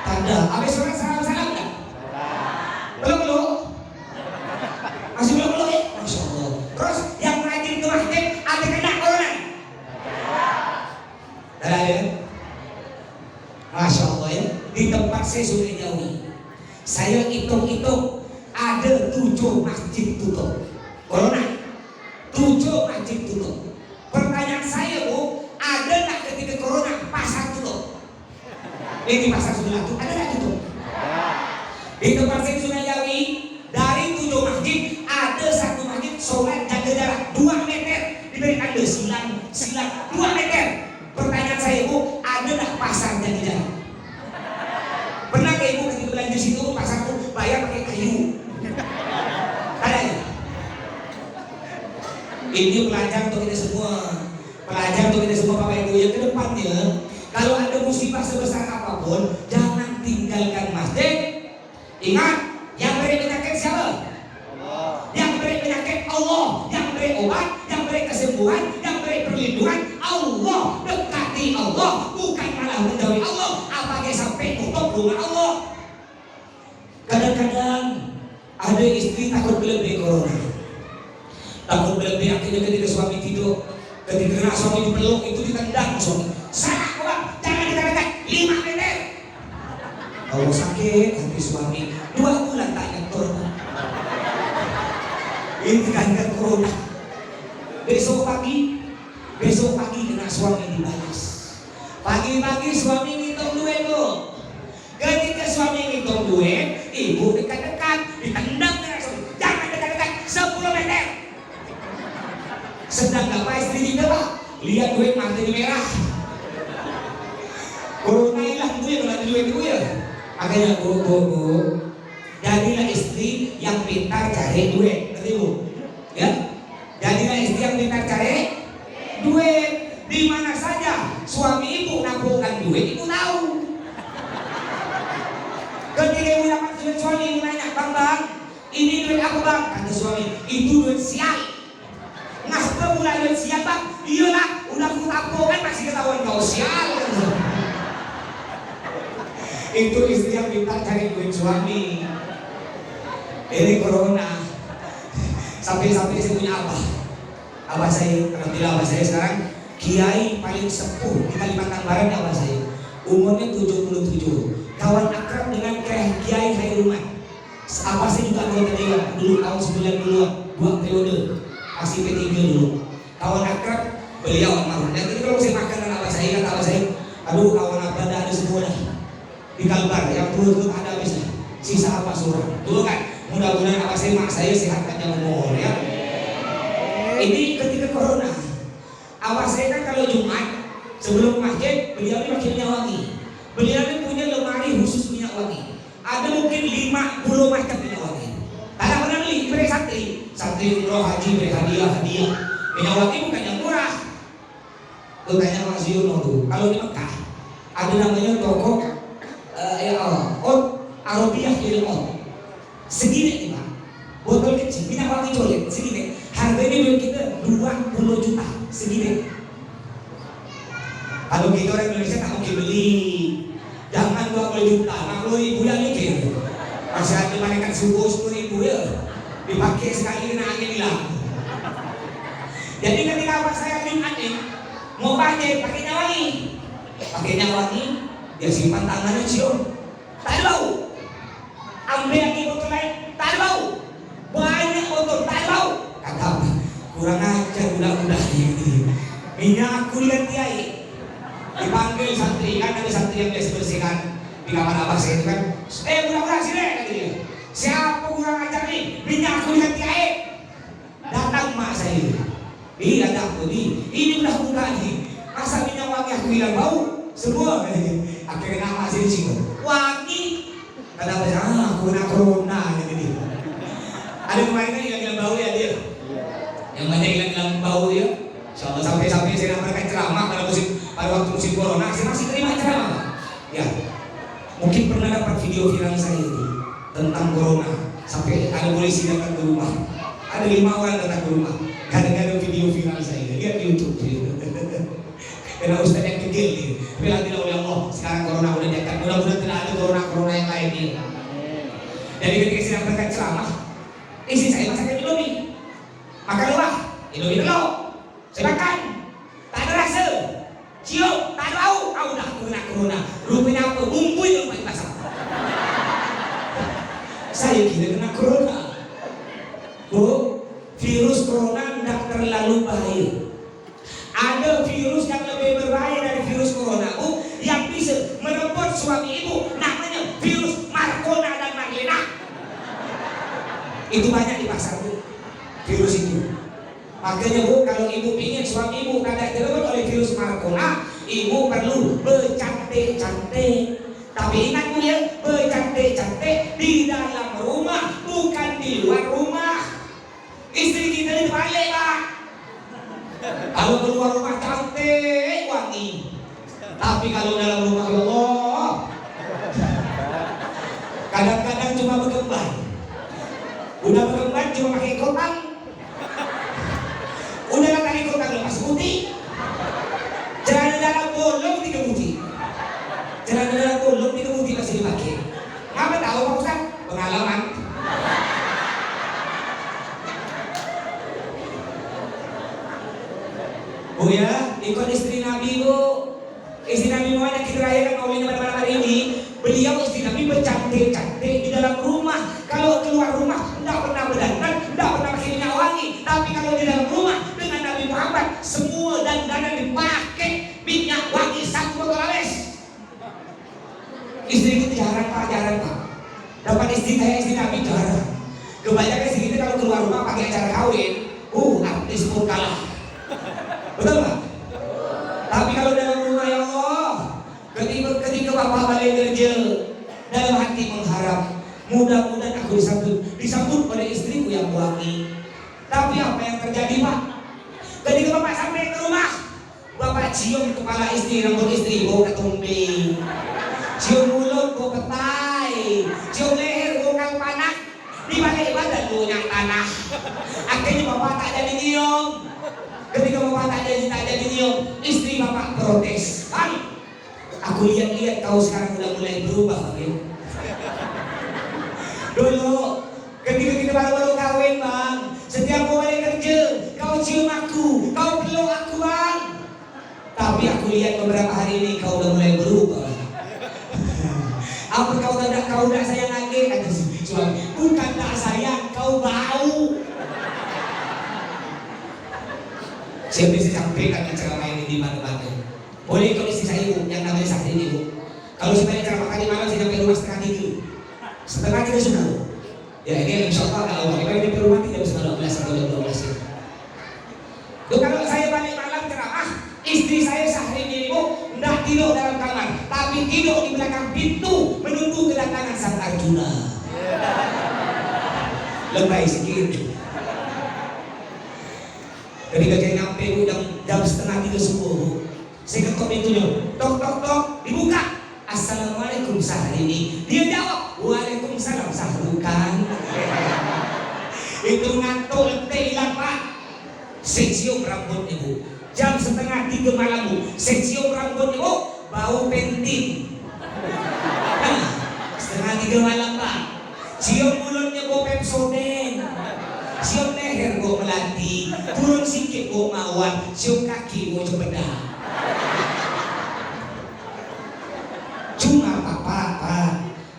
Ada. Habis sholat salam-salam tak? Belum? Masih belum ya? Masya Allah. Terus yang rajin ke masjid ada kena corona? Ada ya? Masya Allah ya. Di tempat saya sudah jauh. Saya hitung-hitung ada 7 masjid tutup corona. 7 masjid tutup. Pertanyaan saya Bu, ada tak ketika corona pasar tutup? Ini pasar sebelah itu ada tak tutup? Di tempat saya sudah jauh, dari 7 masjid ada 1 masjid sholat jaga jarak 2 meter, diberikan silang 2 meter. Pertanyaan saya Bu, ada tak pasar jaga jarak? Pernah ke Ibu ketika belanja situ pasar tuh bayar pakai kayu? Ada ya? Ini pelajaran untuk kita semua. Pelajaran untuk kita semua Bapak Ibu yang ke depannya. Kalau ada musibah sebesar apapun, jangan tinggalkan masjid. Ingat, yang beri penyakit siapa? Allah. Yang beri penyakit Allah. Yang beri obat, yang beri kesembuhan, yang beri perlindungan Allah. Dekati Allah, bukan malah menjauhi Allah. Apalagi sampai tutup rumah Allah. Kadang-kadang ada istri takut berlebih corona. Takut berlebih akhirnya ketika suami tidur, ketika suami dipeluk itu ditendang suami. Salah orang, jangan dekat-dekat 5 meter. Kalau sakit hati suami 2 bulan tak nyetor. Ini kan corona. Besok pagi kena suami dibalas. Pagi-pagi suami ngitung duit Bu. Ketika suami ngitung duit, ibu dekat-dekat, ditendang dengan suami. Jangan dekat-dekat 10 meter. Sedang apa istri kita Pak? Lihat duit matanya merah. Corona hilang duit, kalau duit itu ya. Makanya Bu, jadilah istri yang pintar cari duit, ngerti Bu? Ya, jadilah istri yang pintar cari duit. Di mana saja suami ibu nabungkan duit, ibu tahu. Ketika ibu dapat duit suami, ibu nanya, bang, ini duit aku bang. Kata suami, itu duit sial. Ngapa mulai duit sial bang? Iyalah, udah aku tabungan masih ketahuan kau sial. Itu istri yang pintar cari duit suami. Ini corona. Sampai-sampai saya punya abah saya, alhamdulillah abah saya sekarang kiai paling sepuh di Kalimantan Barat. Abah saya umurnya 77, kawan akrab dengan Kiai Hairulman. Abah saya juga anggota dewan dulu tahun 90-an, 2 periode masih P3 dulu. Kawan akrab beliau almarhum. Dan jadi kalau saya makan dengan abah saya, kata abah saya, aduh kawan abah ada semua dah di Kalbar, yang turut ada habisnya, sisa apa surah dulu kan. Mudah-mudahan abah saya, mak saya sehat panjang umur ya. Ini ketika corona, abah saya kan kalau Jumat sebelum masjid beliau ini pakai minyak wangi. Beliau ini punya lemari khusus minyak wangi. Ada mungkin 50 macam minyak wangi. Tak pernah beli, beri santri umroh haji beri hadiah. Minyak wangi bukan yang murah. Tuh tanya Mas Yuno tuh, kalau di Mekah ada namanya toko Arabiah Ilmon. Segini nih Pak, botol kecil minyak wangi colet segini. Harganya duit kita 20 juta segini. Kalau kita orang Indonesia tak mungkin beli. Jangan 20 juta, 60 ribu yang mikir. Masya masih ada malaikat subuh 10.000 ya, dipakai sekali kena angin hilang. Jadi ketika apa saya Jumat mau pakai pakainya wangi, dia simpan tangannya cium, tak ada bau. Ambil lagi botol lain, tak ada bau. Banyak botol, tak ada bau. Kata apa? Kurang ajar budak-budak ini. Minyak kulit air. Dipanggil santri, kan ada santri yang biasa bersihkan di kamar abah saya itu kan. Budak-budak sini, kata dia. Siapa kurang ajar nih? Minyak kulit air. Datang mak saya. Iya datang ini udah buka nih. Masa minyak wangi aku bilang bau? Semua akhirnya nama sini wangi. Kata apa? Aku kena corona gitu. Ada kemarin kan hilang bau ya dia. Yang banyak hilang bau dia. Insyaallah sampai saya namparkan ceramah pada waktu musim corona saya masih terima ceramah. Ya. Mungkin pernah dapat video viral saya itu tentang corona sampai ada polisi datang ke rumah. Ada 5 orang datang ke rumah. Kadang-kadang video viral saya lihat di YouTube. Karena Ustaz yang kecil nih. Tapi alhamdulillah oleh Allah sekarang corona udah dekat. Mudah-mudahan tidak ada corona yang lain nih. Jadi ketika saya berkat ceramah, istri saya masakan Indomie. Makan luah, Indomie telur. Saya makan, tak ada rasa. Cium, tak ada bau. Udah kena corona. Rupanya apa? Bumbu yang paling masak. Saya kira kena corona. Bu, virus corona tidak terlalu bahaya. Ada virus yang lebih berbahaya dari virus corona, Bu, yang bisa merebut suami ibu, namanya virus Marcona dan Marlena. Itu banyak di pasar, Bu, virus itu. Makanya Bu, kalau ibu ingin suami ibu tidak direbut oleh virus Marcona, ibu perlu bercantik-cantik. Tapi ingat Bu ya, bercantik-cantik di dalam rumah, bukan di luar rumah. Istri kita ini balik, Pak. Kalau keluar rumah cantik, wangi. Tapi kalau dalam rumah, ya Allah, kadang-kadang cuma berkembang. Udah berkembang cuma pakai kotak. Udah kali kotak lepas putih. Celana dalam bolong dikemuti. Celana dalam bolong dikemuti masih dipakai. Apa tahu Pak Ustaz? Pengalaman. Bu ya, ikut istri Nabi Bu. Istri Nabi Muhammad yang kita rayakan maulidnya pada malam hari ini, beliau istri Nabi bercantik-cantik di dalam rumah. Kalau keluar rumah tidak pernah berdandan, tidak pernah pakai minyak wangi. Tapi kalau di dalam rumah dengan Nabi Muhammad, semua dandanan dipakai minyak wangi 1 botol habis. Istri kita jarang Pak. Dapat istri kayak istri Nabi jarang. Kebanyakan istri kita kalau keluar rumah pakai acara kawin, artis pun kalah. Betul Pak? Tapi kalau dalam rumah, ya Allah, ketika Bapak balik kerja, dalam hati mengharap mudah-mudahan aku disambut oleh istriku yang wangi. Tapi apa yang terjadi Pak? Ketika Bapak sampai ke rumah, Bapak cium kepala istri, rambut istri, bau ketumbing. Cium mulut, bau ketai. Cium leher, bau kalpanak. Di balik badan bau yang tanah. Akhirnya Bapak tak jadi nyium. Ketika Bapak tak jadi nyium, istri Bapak protes. Bang, aku lihat kau sekarang udah mulai berubah, Bang. Dulu, ketika kita baru kawin, Bang, setiap kau balik kerja, kau cium aku, kau peluk aku, Bang. Tapi aku lihat beberapa hari ini kau udah mulai berubah. Apa kau tak sayang lagi? Kata suami, bukan tak sayang, kau bau. Saya bisa sampaikan ceramah ini di mana-mana. Boleh ikut istri saya Bu, yang namanya Sakti ini Bu. Kalau sebenarnya ceramah tadi malam saya sampai rumah setengah 3 sudah Bu. Ya ini insya Allah kalau kita di rumah 3 setengah 12 atau 12 ya. Tuh kalau saya balik malam ceramah, istri saya Syahrini Bu tidak tidur dalam kamar, tapi tidur di belakang pintu menunggu kedatangan sang Arjuna. Lebay sedikit. Ketika saya nyampe Bu jam setengah 3 subuh, saya ketok pintunya, tok, dibuka. Assalamualaikum Syahrini. Dia jawab, waalaikumsalam Syahrukan. Itu ngantuk letih hilang Pak. Saya cium rambut Ibu. Jam setengah 3 malam Bu, saya cium rambut Ibu, bau pentin. Setengah 3 malam Pak. Siom mulutnya go Pepsodent, siom leher go melati, turun sikit go mawar, siom kaki go cempedak. Cuma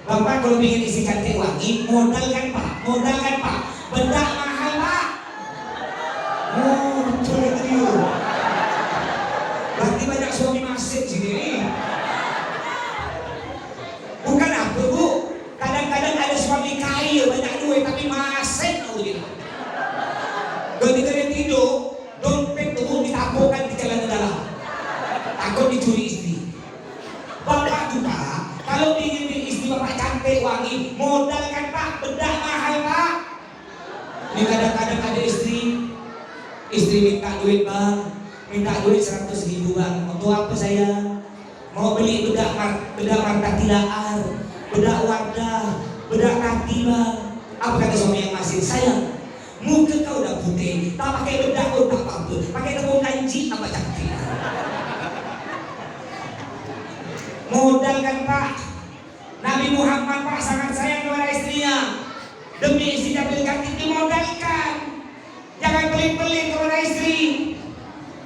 Bapak kalau ingin isi cantik wangi, modal kan Pak, bedak mahal Pak. Oh, betul itu. Berarti banyak suami masuk sini. Bukan apa Bu, kadang-kadang ada suami kaya banyak duit tapi masuk tahu gitu. Ketika dia tidur, dompet tuh ditampungkan di celana dalam, takut dicuri istri. Bapak tuh Pak, kalau ingin istri Bapak cantik wangi, modal kan Pak, bedak mahal Pak. Ini kadang-kadang ada istri minta duit Bang, minta duit 100.000 Bang. Untuk apa saya? Mau beli bedak marta tilaar, bedak Wardah, bedak kaki Bang. Apa kata suami yang masih? Sayang, muka kau udah putih, tak pakai bedak pun tak apa-apa, pakai tepung kanji tambah cantik. Modal kan Pak. Nabi Muhammad Pak sangat sayang kepada istrinya. Demi istri dapil cantik dimodalkan. Jangan pelit-pelit kepada istri.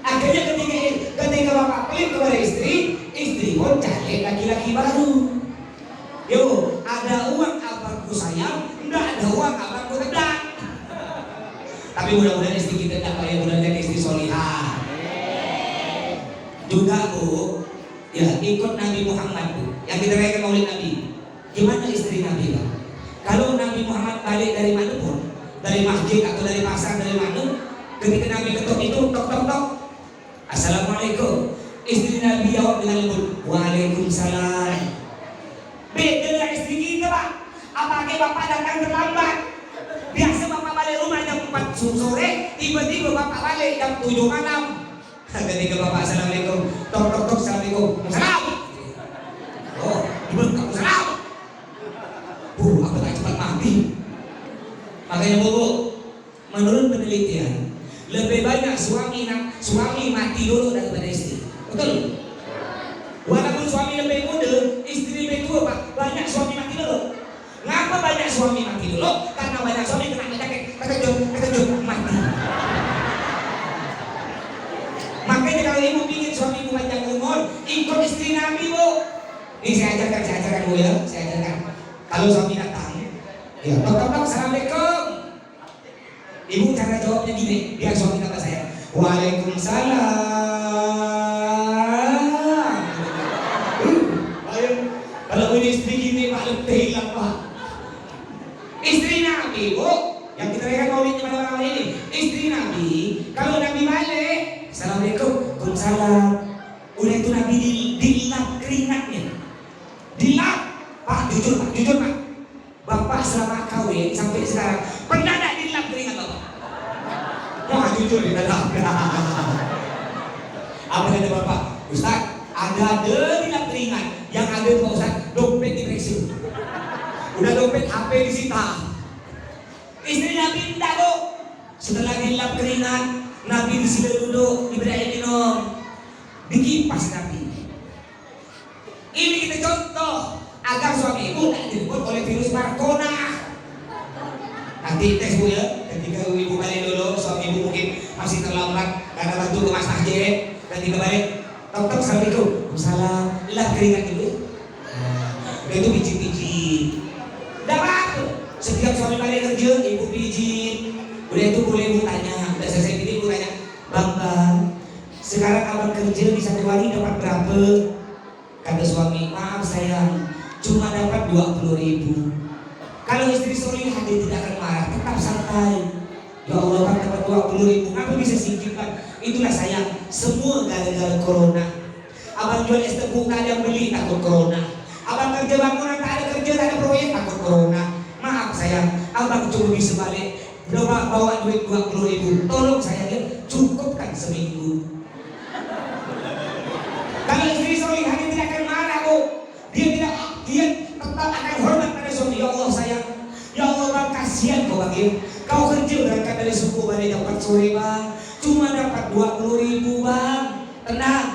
Akhirnya ketika Bapak pelit kepada istri pun cari laki-laki baru. Yo, ada uang abangku sayang, enggak ada uang abangku tedak. Tapi mudah-mudahan istri kita tidak payah, mudah-mudahan istri solihah. Juga Bu, ya ikut Nabi Muhammad Bu, yang kita rayakan maulid Nabi. Gimana istri Nabi Pak? Kalau Nabi Muhammad balik dari mana pun, dari masjid atau dari pasar, dari mana, ketika Nabi ketuk itu tok. Assalamualaikum. Istri Nabi jawab dengan lembut, Waalaikumsalam. Beda dengan istri kita Pak. Apalagi Bapak datang terlambat. Biasa Bapak balik rumah jam 4 sore, tiba-tiba Bapak balik jam 7 malam. Ketika Bapak Assalamualaikum, tok, Assalamualaikum, salam. Oh, ibu kamu salam. Bu, aku tak cepat mati. Makanya Bu, menurut penelitian, lebih banyak suami mati dulu daripada istri. Betul? Walaupun suami lebih muda, istri lebih tua Pak, banyak suami mati dulu. Ngapa banyak suami mati dulu? Karena banyak suami kena penyakit terkejut mati. Makanya kalau ibu ingin suami ibu panjang umur, ikut istri Nabi Bu. Ini saya ajarkan Bu ya, saya ajarkan. Kalau suami datang, ya tok, Assalamualaikum. Ibu cara jawabnya gini, biar suami kata saya, Waalaikumsalam. Kalau ini istri gini Pak, letih lah Pak. Istri Nabi Bu, yang kita lihat maulidnya pada malam ini, istri Nabi, kalau Nabi balik, Assalamualaikum, Waalaikumsalam. Udah itu Nabi dilap keringatnya, dilap. Pak, jujur Pak, Bapak selama kawin sampai sekarang pernah tak dilap keringat Bapak? Wah jujur di dalam. Apa kata Bapak? Ustaz, ada dilap keringat. Yang ada Pak Ustaz, dompet diperiksa. Udah dompet, HP disita. Istri Nabi tidak Bu. Setelah dilap keringat, Nabi disini duduk, diberi air minum, dikipas Nabi. Ini kita contoh agar suami ibu tidak dijemput oleh virus Marcona. Nanti tes Bu ya, ketika ibu balik dulu, suami ibu mungkin masih terlambat karena bantu ke Mas Masjid. Ketika balik, tok, Assalamualaikum, Waalaikumsalam. Lap keringat ibu. Udah itu pijit. Tidak apa-apa. Setiap suami balik kerja, ibu pijit. Udah itu boleh ibu tanya, udah selesai ini ibu tanya, Bang, sekarang abang kerja di satu hari dapat berapa? Kata suami, maaf sayang, cuma dapat 20.000. Kalau istri solihah dia tidak akan marah, tetap santai. Ya Allah kan dapat 20.000, apa bisa singkirkan? Itulah sayang, semua gara-gara corona. Abang jual es tebu tak ada yang beli, takut corona. Abang kerja bangunan tak ada kerja, tak ada proyek, takut corona. Maaf sayang, abang cuma bisa balik bawa duit 20.000. Tolong saya dia cukupkan seminggu. Kalau istri solihah dia tidak akan marah Bu. Dia tetap akan hormat pada suami. Ya Allah sayang, ya Allah Bang, kasihan kau Bang. Kau kerja berangkat dari subuh balik jam 4 sore Bang, cuma dapat 20.000 Bang. Tenang,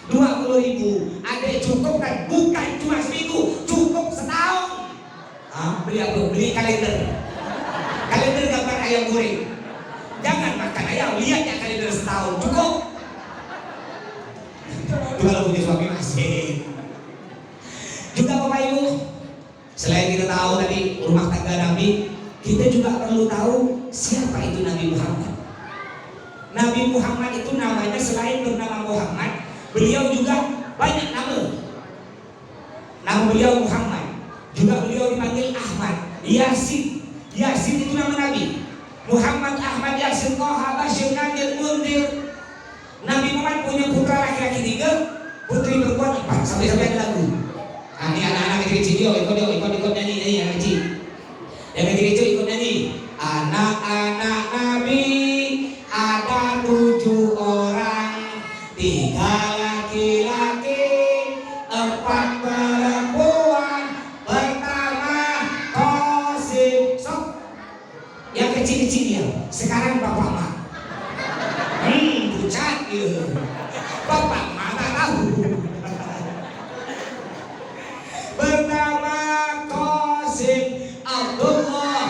20.000 adek cukup kan? Bukan cuma seminggu, cukup setahun. Beli apa? Beli kalender. Kalender gambar ayam goreng. Jangan makan ayam, lihat ya kalender setahun cukup. Itu kalau punya suami masih. Juga Bapak Ibu, selain kita tahu tadi rumah tangga Nabi, kita juga perlu tahu siapa itu Nabi Muhammad. Nabi Muhammad itu namanya selain bernama Muhammad, beliau juga banyak nama. Nama beliau Muhammad, juga beliau dipanggil Ahmad, Yasin. Yasin itu nama Nabi. Muhammad, Ahmad, Yasin, Toha, Bashir, Nadir, Mundir. Nabi Muhammad punya putra laki-laki 3, putri perempuan 4, sampai-sampai ada lagu. Ini anak-anak kecil-kecil, ikut nyanyi, anak kecil. Yang kecil-kecil ikut nyanyi. Anak-anak Nabi ada 7 orang, 3 laki-laki, 4 perempuan. Pertama Qasim. Sok. Yang kecil-kecil ya. Sekarang Bapak Mak. Pucat ya. Bapak Mak tak tahu. Pertama Qasim, Abdullah,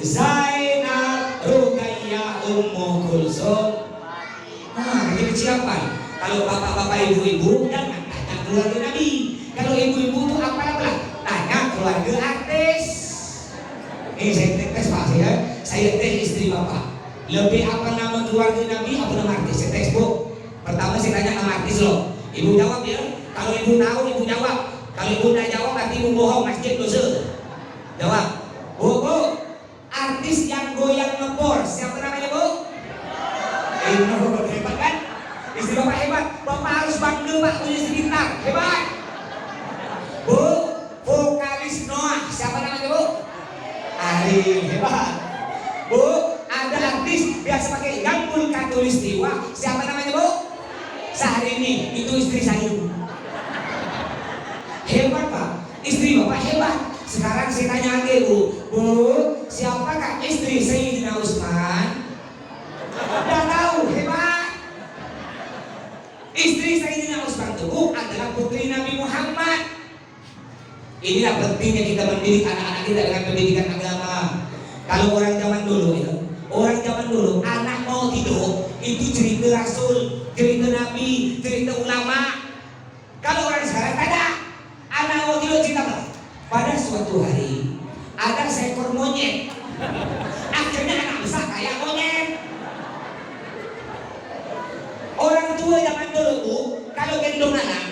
Zainab, Ruqayyah, Ummu Kulsum. Ini kecilapan. Kalau bapak-bapak, ibu-ibu jangan tanya keluarga Nabi. Kalau ibu-ibu itu apa? Tanya keluarga artis. Saya tes Pak, saya tes istri bapak. Lebih apa nama keluarga Nabi, apa nama artis? Saya tes Bu. Pertama saya tanya nama artis loh. Ibu jawab ya. Kalau ibu tahu, ibu jawab. Kalau ibu tidak jawab, nanti ibu bohong, masjid dosa. Jawab. Bu, artis yang goyang ngebor, siapa namanya Bu? Hebat kan? Istri bapak hebat. Bapak harus bangga Pak punya istri bintang. Hebat. Bu, vokalis Noah, siapa namanya Bu? Ari. Hebat. Bu, ada artis biasa pakai gambul katulistiwa, siapa namanya Bu? Syahrini. Itu istri saya. Hebat Pak, istri bapak hebat. Sekarang saya tanya lagi Bu, siapakah istri Sayyidina Utsman? Udah tahu, hebat. Istri Sayyidina Utsman itu adalah putri Nabi Muhammad. Inilah pentingnya kita mendidik anak-anak kita dengan pendidikan agama. Kalau orang zaman dulu ya, orang zaman dulu anak mau tidur itu cerita Rasul, cerita Nabi, cerita ulama. Kalau orang sekarang ada anak mau tidur cerita apa? Pada suatu hari ada seekor monyet. Akhirnya anak besar kayak monyet. Orang tua zaman dulu kalau gendong anak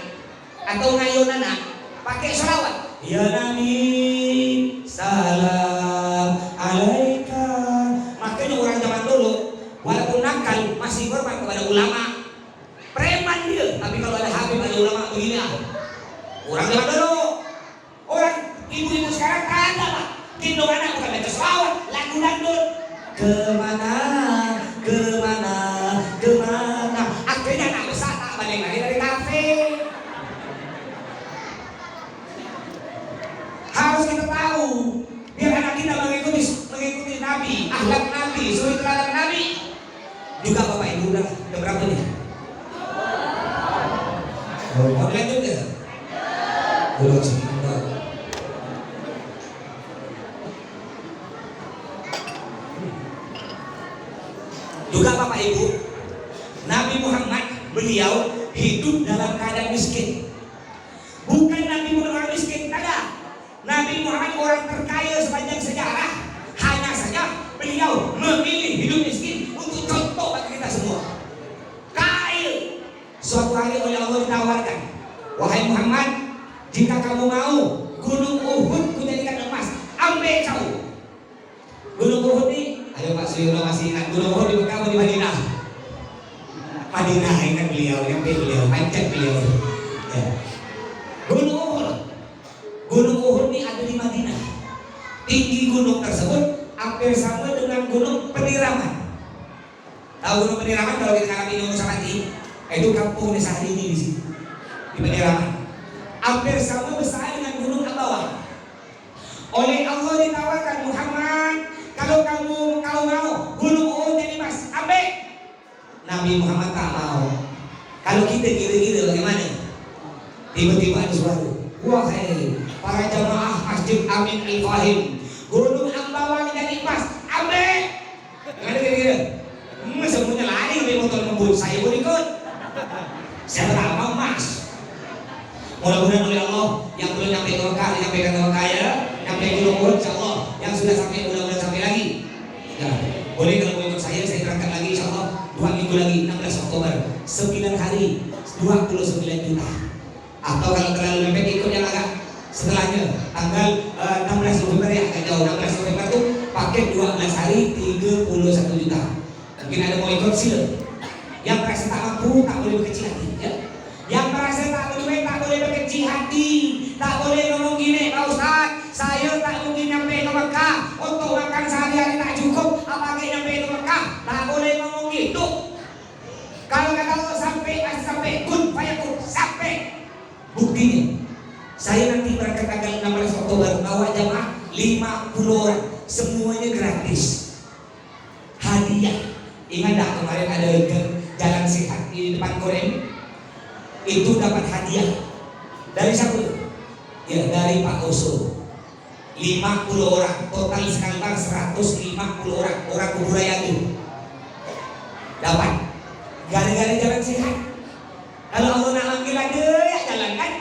atau ngayun anak pakai sholawat. Ya Nabi, salam alaika. Makanya orang zaman dulu walaupun nakal masih hormat kepada ulama. Preman dia, tapi kalau ada habib ada ulama begini ah. Orang zaman dulu, orang ibu-ibu sekarang tak ada Pak. Gendong anak bukan baca sholawat, lagu dangdut. Kemana, kemana, kemana. Akhirnya anak besar tak balik lagi dari kafe. Harus kita tahu biar anak kita mengikuti Nabi, akhlak Nabi, suri teladan Nabi. Juga Bapak Ibu udah berapa nih? Mau lanjut ya? Belum sebentar. Juga Bapak Ibu, Nabi Muhammad beliau hidup dalam keadaan miskin. Bukan Nabi Muhammad orang miskin, tidak. Nabi Muhammad orang terkaya sepanjang sejarah. Hanya saja beliau memilih hidup miskin untuk contoh bagi kita semua. Kaya. Suatu hari oleh Allah ditawarkan, wahai Muhammad, jika kamu mau gunung Uhud kujadikan emas, ambil kau. Gunung Uhud ini, ayo Pak Suyono masih ingat gunung Uhud di Mekah di Madinah? Madinah, ingat beliau, nyampe beliau, pancet beliau. Ya. Gunung Uhud ini ada di Madinah. Tinggi gunung tersebut hampir sama dengan gunung Peniraman. Tahu gunung Peniraman kalau kita ngarap ini Nusapati? Itu kampung desa hari ini di sini, di Peniraman. Hampir sama besar dengan gunung Abawang. Oleh Allah ditawarkan, Muhammad, kalau mau gunung Uhud jadi mas, ambil. Nabi Muhammad tak mau. Kalau kita gila-gila bagaimana? Tiba-tiba ada suara, wahai para jamaah masjid Masjid Amin Al-Fahim. Gunung Ambawang jadi emas. Ambe. Ada kira-kira. Semuanya lari dari motor ngebut. Saya pun ikut. Siapa tak mau emas. Mudah-mudahan oleh Allah yang belum nyampe ke Mekah menyampaikan ke Mekah ya, nyampe ke Lumpur insyaallah, yang sudah sampai mudah-mudahan sampai lagi. Ya, boleh kalau mau ikut saya berangkat lagi insyaallah 2 minggu lagi 16 Oktober 9 hari 29 juta. Atau kalau terlalu mepet ikut yang agak setelahnya tanggal 16 November ya, agak jauh. 16 November tuh paket 12 hari 31 juta. Mungkin ada mau ikut sila. Yang merasa tak mampu tak boleh berkecil hati ya. Yang merasa tak boleh berkecil hati, tak boleh ngomong gini, Pak Ustaz, saya tak mungkin nyampe ke Mekah, untuk makan sehari-hari tak cukup, apalagi nyampe ke Mekah, tak boleh ngomong gitu. Kalau kata Allah sampai kun fayakun, sampai. Buktinya, saya nanti berangkat tanggal 16 Oktober bawa jamaah 50 orang, semuanya gratis, hadiah. Ingat tak kemarin ada jalan sehat di depan Korem? Itu dapat hadiah dari siapa? Ya dari Pak Oso. 50 orang, total sekarang 150 orang kebudayaan itu dapat gara-gara jalan sehat. Kalau Allah nak ambil ada ya jalan kan?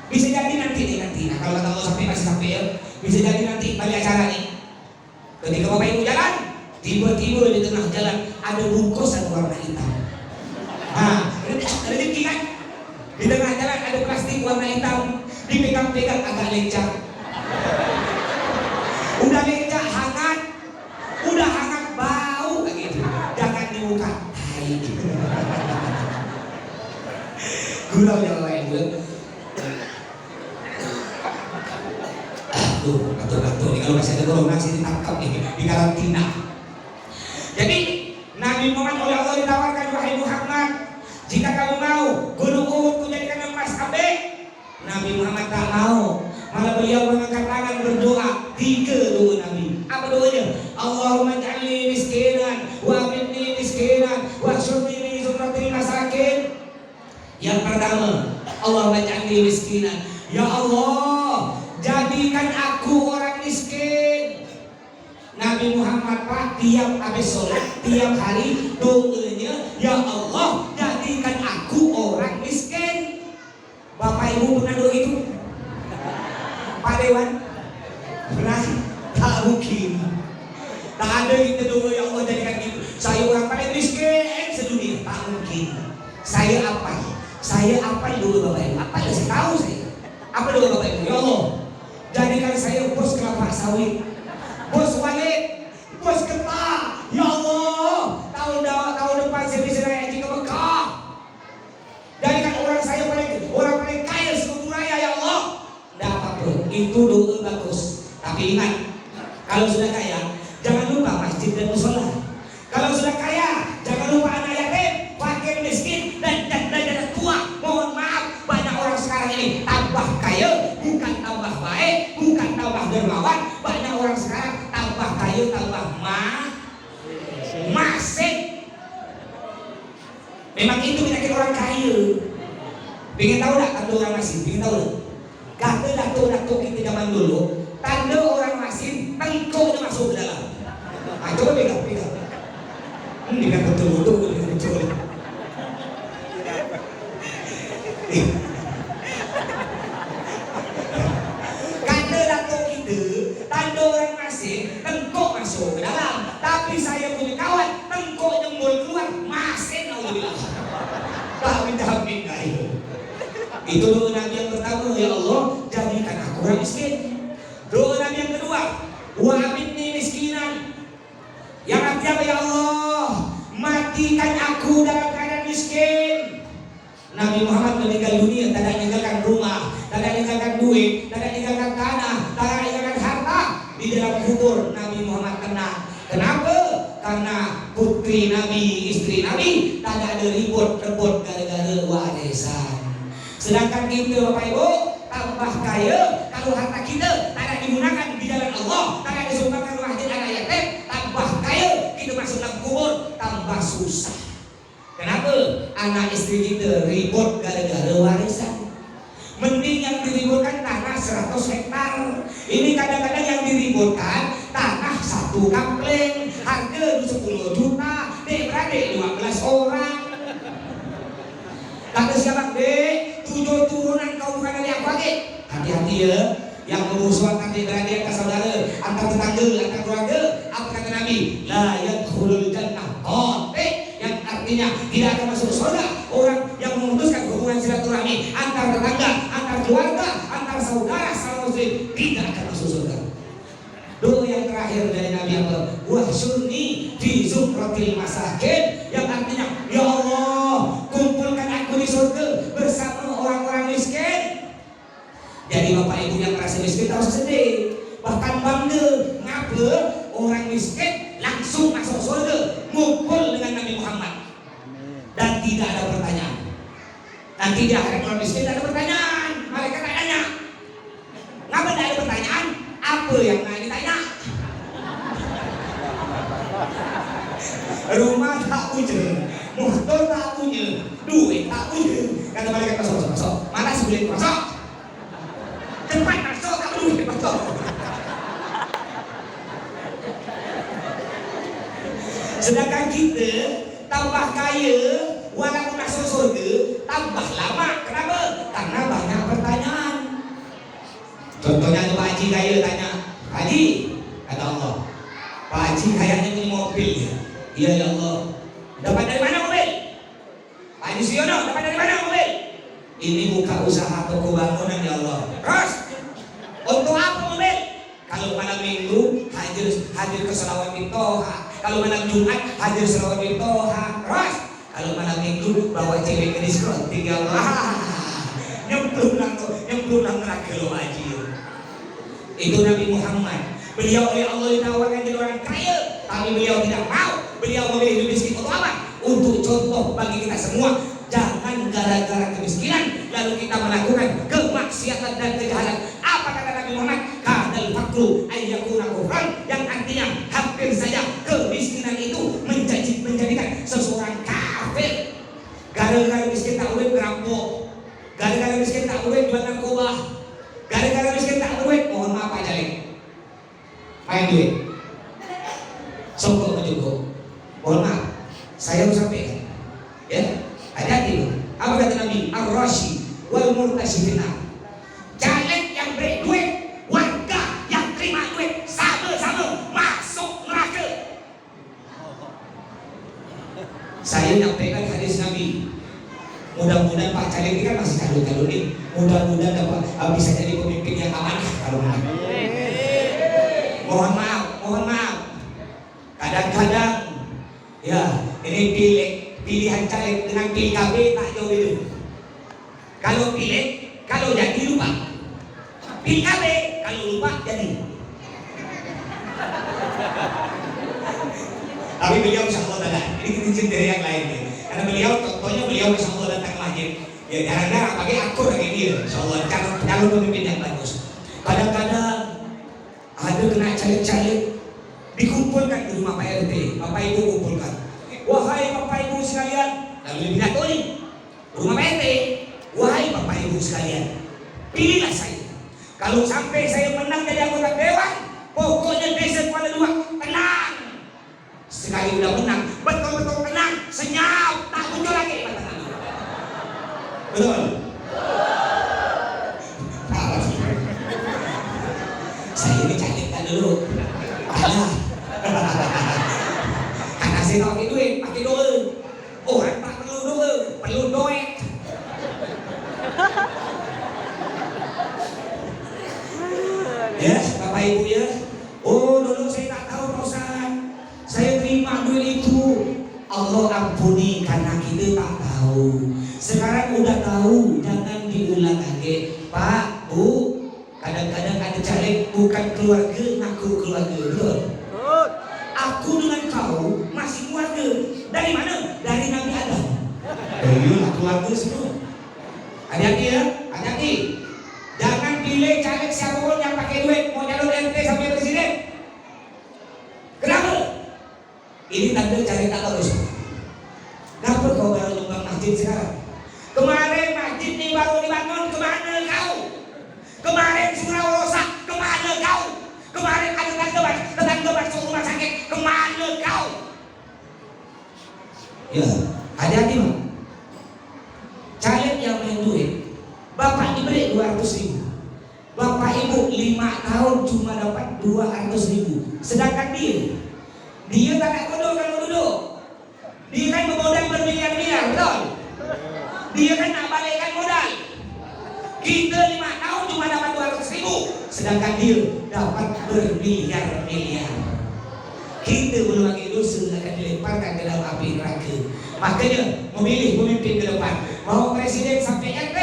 Bisa jadi nanti. Nah, kalau kata Allah masih sampai ya, bisa jadi nanti balik acara nih. Ketika Bapak Ibu jalan, tiba-tiba di tengah jalan ada bungkusan warna hitam. Nah, rezeki kan? Di tengah jalan ada plastik warna hitam, dipegang-pegang agak lecak. Udah lecak, hangat, bau begitu. Jangan dibuka. Hai. Gurau yang lain tuh. Aduh, ini kalau masih ada golongan sih ditangkap nih, di karantina. Jadi Nabi Muhammad oleh Allah ditawarkan, wahai Muhammad, jika kamu mau gunung Uhud kujadikan emas abe. Nabi Muhammad tak mau, malah beliau mengangkat tangan berdoa 3 doa Nabi. Apa doanya? Allahumma ja'alni miskinan wa aminni miskinan wa syurni min zumratil masakin. Yang pertama, Allahumma ja'alni miskinan, ya Allah jadikan aku orang miskin. Nabi Muhammad Pak tiap habis sholat, tiap hari doanya, ya Allah jadikan aku orang miskin. Bapak Ibu pernah doa itu? Pak Dewan? Pernah? Tak mungkin. Tak ada kita doa ya Allah jadikan gitu. Saya orang paling miskin sedunia. Tak mungkin. Saya apa doa Bapak Ibu? Apa yang saya tahu saya? Apa doa Bapak Ibu? Ya Allah jadikan saya bos kelapa sawit, bos walet, bos getah. Ya Allah, tahun depan saya bisa naik haji ke Mekah. Jadikan orang paling kaya seluruh raya ya Allah. Tidak apa-apa, itu doa bagus. Tapi ingat, kalau sudah kaya, jangan lupa masjid dan musola. Kalau sudah kaya, jangan lupa anak yatim, fakir miskin dan tua. Mohon maaf, banyak orang sekarang ini tambah kaya, bukan tambah baik, bukan tambah dermawan. Banyak orang sekarang tambah kaya, tambah masing. Memang itu penyakit orang kaya. Pengen tahu tak tanda orang masin? Pengen tahu tak? Kata datuk kita zaman dulu, tanda orang masin, tengkuknya masuk ke dalam. Nah, coba pegang. Ini kan betul. Kata datuk kita, tanda orang masin, tengkuk masuk ke dalam. Tapi saya punya kawan, tengkuknya mulai keluar, masin alhamdulillah. Amin kayu. Itu doa Nabi yang pertama, ya Allah jadikan aku orang miskin. Doa Nabi yang kedua, wa aminni miskinan. Yang artinya ya Allah matikan aku dalam keadaan miskin. Nabi Muhammad meninggal dunia tidak meninggalkan rumah, tidak meninggalkan duit, tidak meninggalkan tanah, tidak meninggalkan harta. Di dalam kubur Nabi Muhammad tenang. Kenapa? Karena putri Nabi, istri Nabi tidak ada ribut-rebut gara-gara warisan. Sedangkan kita Bapak Ibu tambah kaya, kalau harta kita tidak digunakan di jalan Allah, tidak disumbangkan masjid anak yatim, tambah kaya, kita masuk dalam kubur tambah susah. Kenapa? Anak istri kita ribut gara-gara warisan. Mending yang diributkan tanah tanah 100 hektar. Ini kadang-kadang yang diributkan tanah 1 kampling, harga 10 juta, dek-beradik 12 orang. Kata siapa? Dek, 7 turunan kau bukan dari aku lagi. Hati-hati ya, yang memusuhkan adik-beradik atas saudara, antar tetangga, antar keluarga. Apa kata Nabi? La yadkhulul jannah qati', yang artinya tidak akan masuk surga orang yang memutuskan hubungan silaturahmi antar tetangga, antar keluarga, antar saudara sama muslim, tidak akan masuk surga. Doa yang terakhir dari Nabi apa? Wahsyurni fi zumratil masakin, yang artinya ya Allah, kumpulkan aku di surga bersama orang-orang miskin. Jadi bapak ibu yang merasa miskin tak usah sedih, bahkan bangga ngapa orang miskin langsung masuk surga, ngumpul dengan Nabi Muhammad dan tidak ada pertanyaan. Nanti di akhirat orang miskin tidak ada pertanyaan, mereka tak tanya. Ngapa tidak ada pertanyaan? Apa yang nak ditanya? Rumah tak punya, motor tak punya, duit tak punya. Kata mereka masuk. Mana sebelum masuk? Cepat masuk, tak duit masuk. Sedangkan kita tambah kaya, walaupun masuk surga, tambah lama. Kenapa? Karena banyak pertanyaan. Contohnya tu Pak Haji kaya tanya, Haji, kata Allah, Pak Haji kayaknya punya mobil ya. Iya ya Allah. Dapat dari mana mobil? Pak Haji Siono, dapat dari mana mobil? Ini buka usaha toko bangunan ya Allah. Terus, untuk apa mobil? Kalau malam minggu hadir ke selawat Toha. Kalau malam Jumat hadir selawat Toha. Terus, kalau malam minggu bawa cewek ke diskon. Tinggal nyemplung neraka lo Haji. Itu Nabi Muhammad. Beliau oleh Allah ditawarkan jadi orang kaya, tapi beliau tidak mau. Beliau memilih hidup miskin untuk apa? Untuk contoh bagi kita semua. Jangan gara-gara kemiskinan lalu kita melakukan kemaksiatan dan kejahatan. Apa kata Nabi Muhammad? Kadal fakru ayyakuna kufran, yang artinya hampir saja kemiskinan itu menjadikan seseorang kafir. Gara-gara miskin tak boleh merampok, gara-gara miskin tak boleh jual narkoba, gara-gara miskin tak duit, mohon maaf Pak Jalek, main duit, songkok mencukup, mohon maaf, saya mau sampaikan, ya, hati-hati. Apa kata Nabi? Ar-Rashi wal murtasyifina, caleg yang beri duit, warga yang terima duit, sama-sama masuk neraka. Saya nyampaikan hadis Nabi. Mudah-mudahan Pak Caleg ini kan masih calon-calon nih. Mudah-mudahan dapat bisa jadi pemimpin yang amanah kalau menang. Mohon maaf. Kadang-kadang ya ini pilihan caleg dengan PKB tak jauh itu. Kalau pilih, kalau jadi lupa. PKB kalau lupa jadi. Tapi beliau insya Allah tidak. Ini izin dari yang lain nih. Karena contohnya beliau insya Allah datang lahir. Ya jarang-jarang pakai akur kayak dia. Insya Allah calon pemimpin yang bagus. Kadang-kadang ada kena caleg-caleg dikumpulkan di rumah Pak RT, Bapak Ibu kumpulkan. Wahai Bapak Ibu sekalian, lalu dipidato nih rumah Pak RT. Wahai Bapak Ibu sekalian, pilihlah saya. Kalau sampai saya menang jadi anggota dewan, pokoknya desa Kuala Luar tenang. Sekali udah menang, betul-betul tenang, senyap, tak muncul lagi. Betul? Saya ini calegkan dulu. Karena saya tahu pakai duit, pakai doa. Orang tak perlu doa, perlu doet. Ya, Bapak Ibu ya. Oh, dulu saya tak tahu Pak Ustaz. Saya terima duit itu. Allah ampuni karena kita tak tahu. Sekarang udah tahu, jangan diulang lagi. Pak, Bu, kadang-kadang ada caleg bukan keluarga, aku keluarga. Betul? Aku dengan kau masih keluarga. Dari mana? Dari Nabi Adam. Iyalah keluarga semua. Hati-hati ya, hati-hati. Jangan pilih caleg siapapun yang pakai duit mau calon RT sampai presiden. Kenapa? Ini tanda caleg tak bagus. Kenapa kau baru nyumbang masjid sekarang? Kemarin masjid ini baru dibangun, kemana kau? Kemarin Hati-hati Pak. Caleg yang main duit, bapak diberi 200.000, bapak ibu 5 tahun cuma dapat 200.000, sedangkan dia tak duduk kalau duduk, dia kan memodal bermiliar-miliar, betul? Dia kan nak balikkan modal. Kita 5 tahun cuma dapat 200.000, sedangkan dia dapat bermiliar-miliar. Kita belum lagi dosa akan dilemparkan ke dalam api neraka. Makanya memilih pemimpin ke depan, mau presiden sampai RT,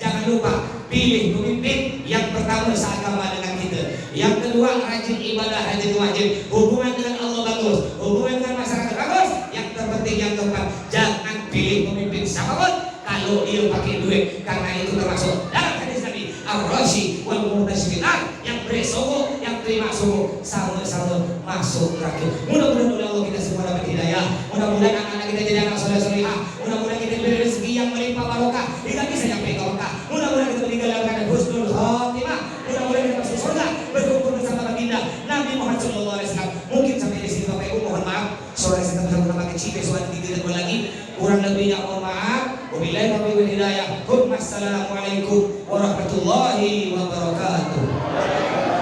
jangan lupa pilih pemimpin yang pertama seagama dengan kita, yang kedua rajin ibadah, rajin wajib, hubungan dengan Allah bagus, hubungan dengan masyarakat bagus, yang terpenting yang keempat, jangan pilih pemimpin siapapun kalau dia pakai duit, karena itu termasuk dalam hadis Nabi ar-rashi wal murtasyidat, yang beri sogok, yang terima sogok, sama-sama masuk neraka. Mudah-mudahan oleh Allah kita semua dapat hidayah, mudah-mudahan anak-anak kita jadi anak soleh-solehah, mudah-mudahan kita diberi rezeki yang melimpah barokah hingga bisa sampai ke Mekah, mudah-mudahan kita meninggal dalam keadaan husnul khatimah, mudah-mudahan kita masuk surga berkumpul bersama baginda Nabi Muhammad SAW. Mungkin sampai di sini Bapak Ibu, mohon maaf sore saya bersama kecil, soal 3 detik lagi, kurang lebihnya mohon maaf. Wabillahi taufiq wal hidayah. Assalamualaikum warahmatullahi wabarakatuh.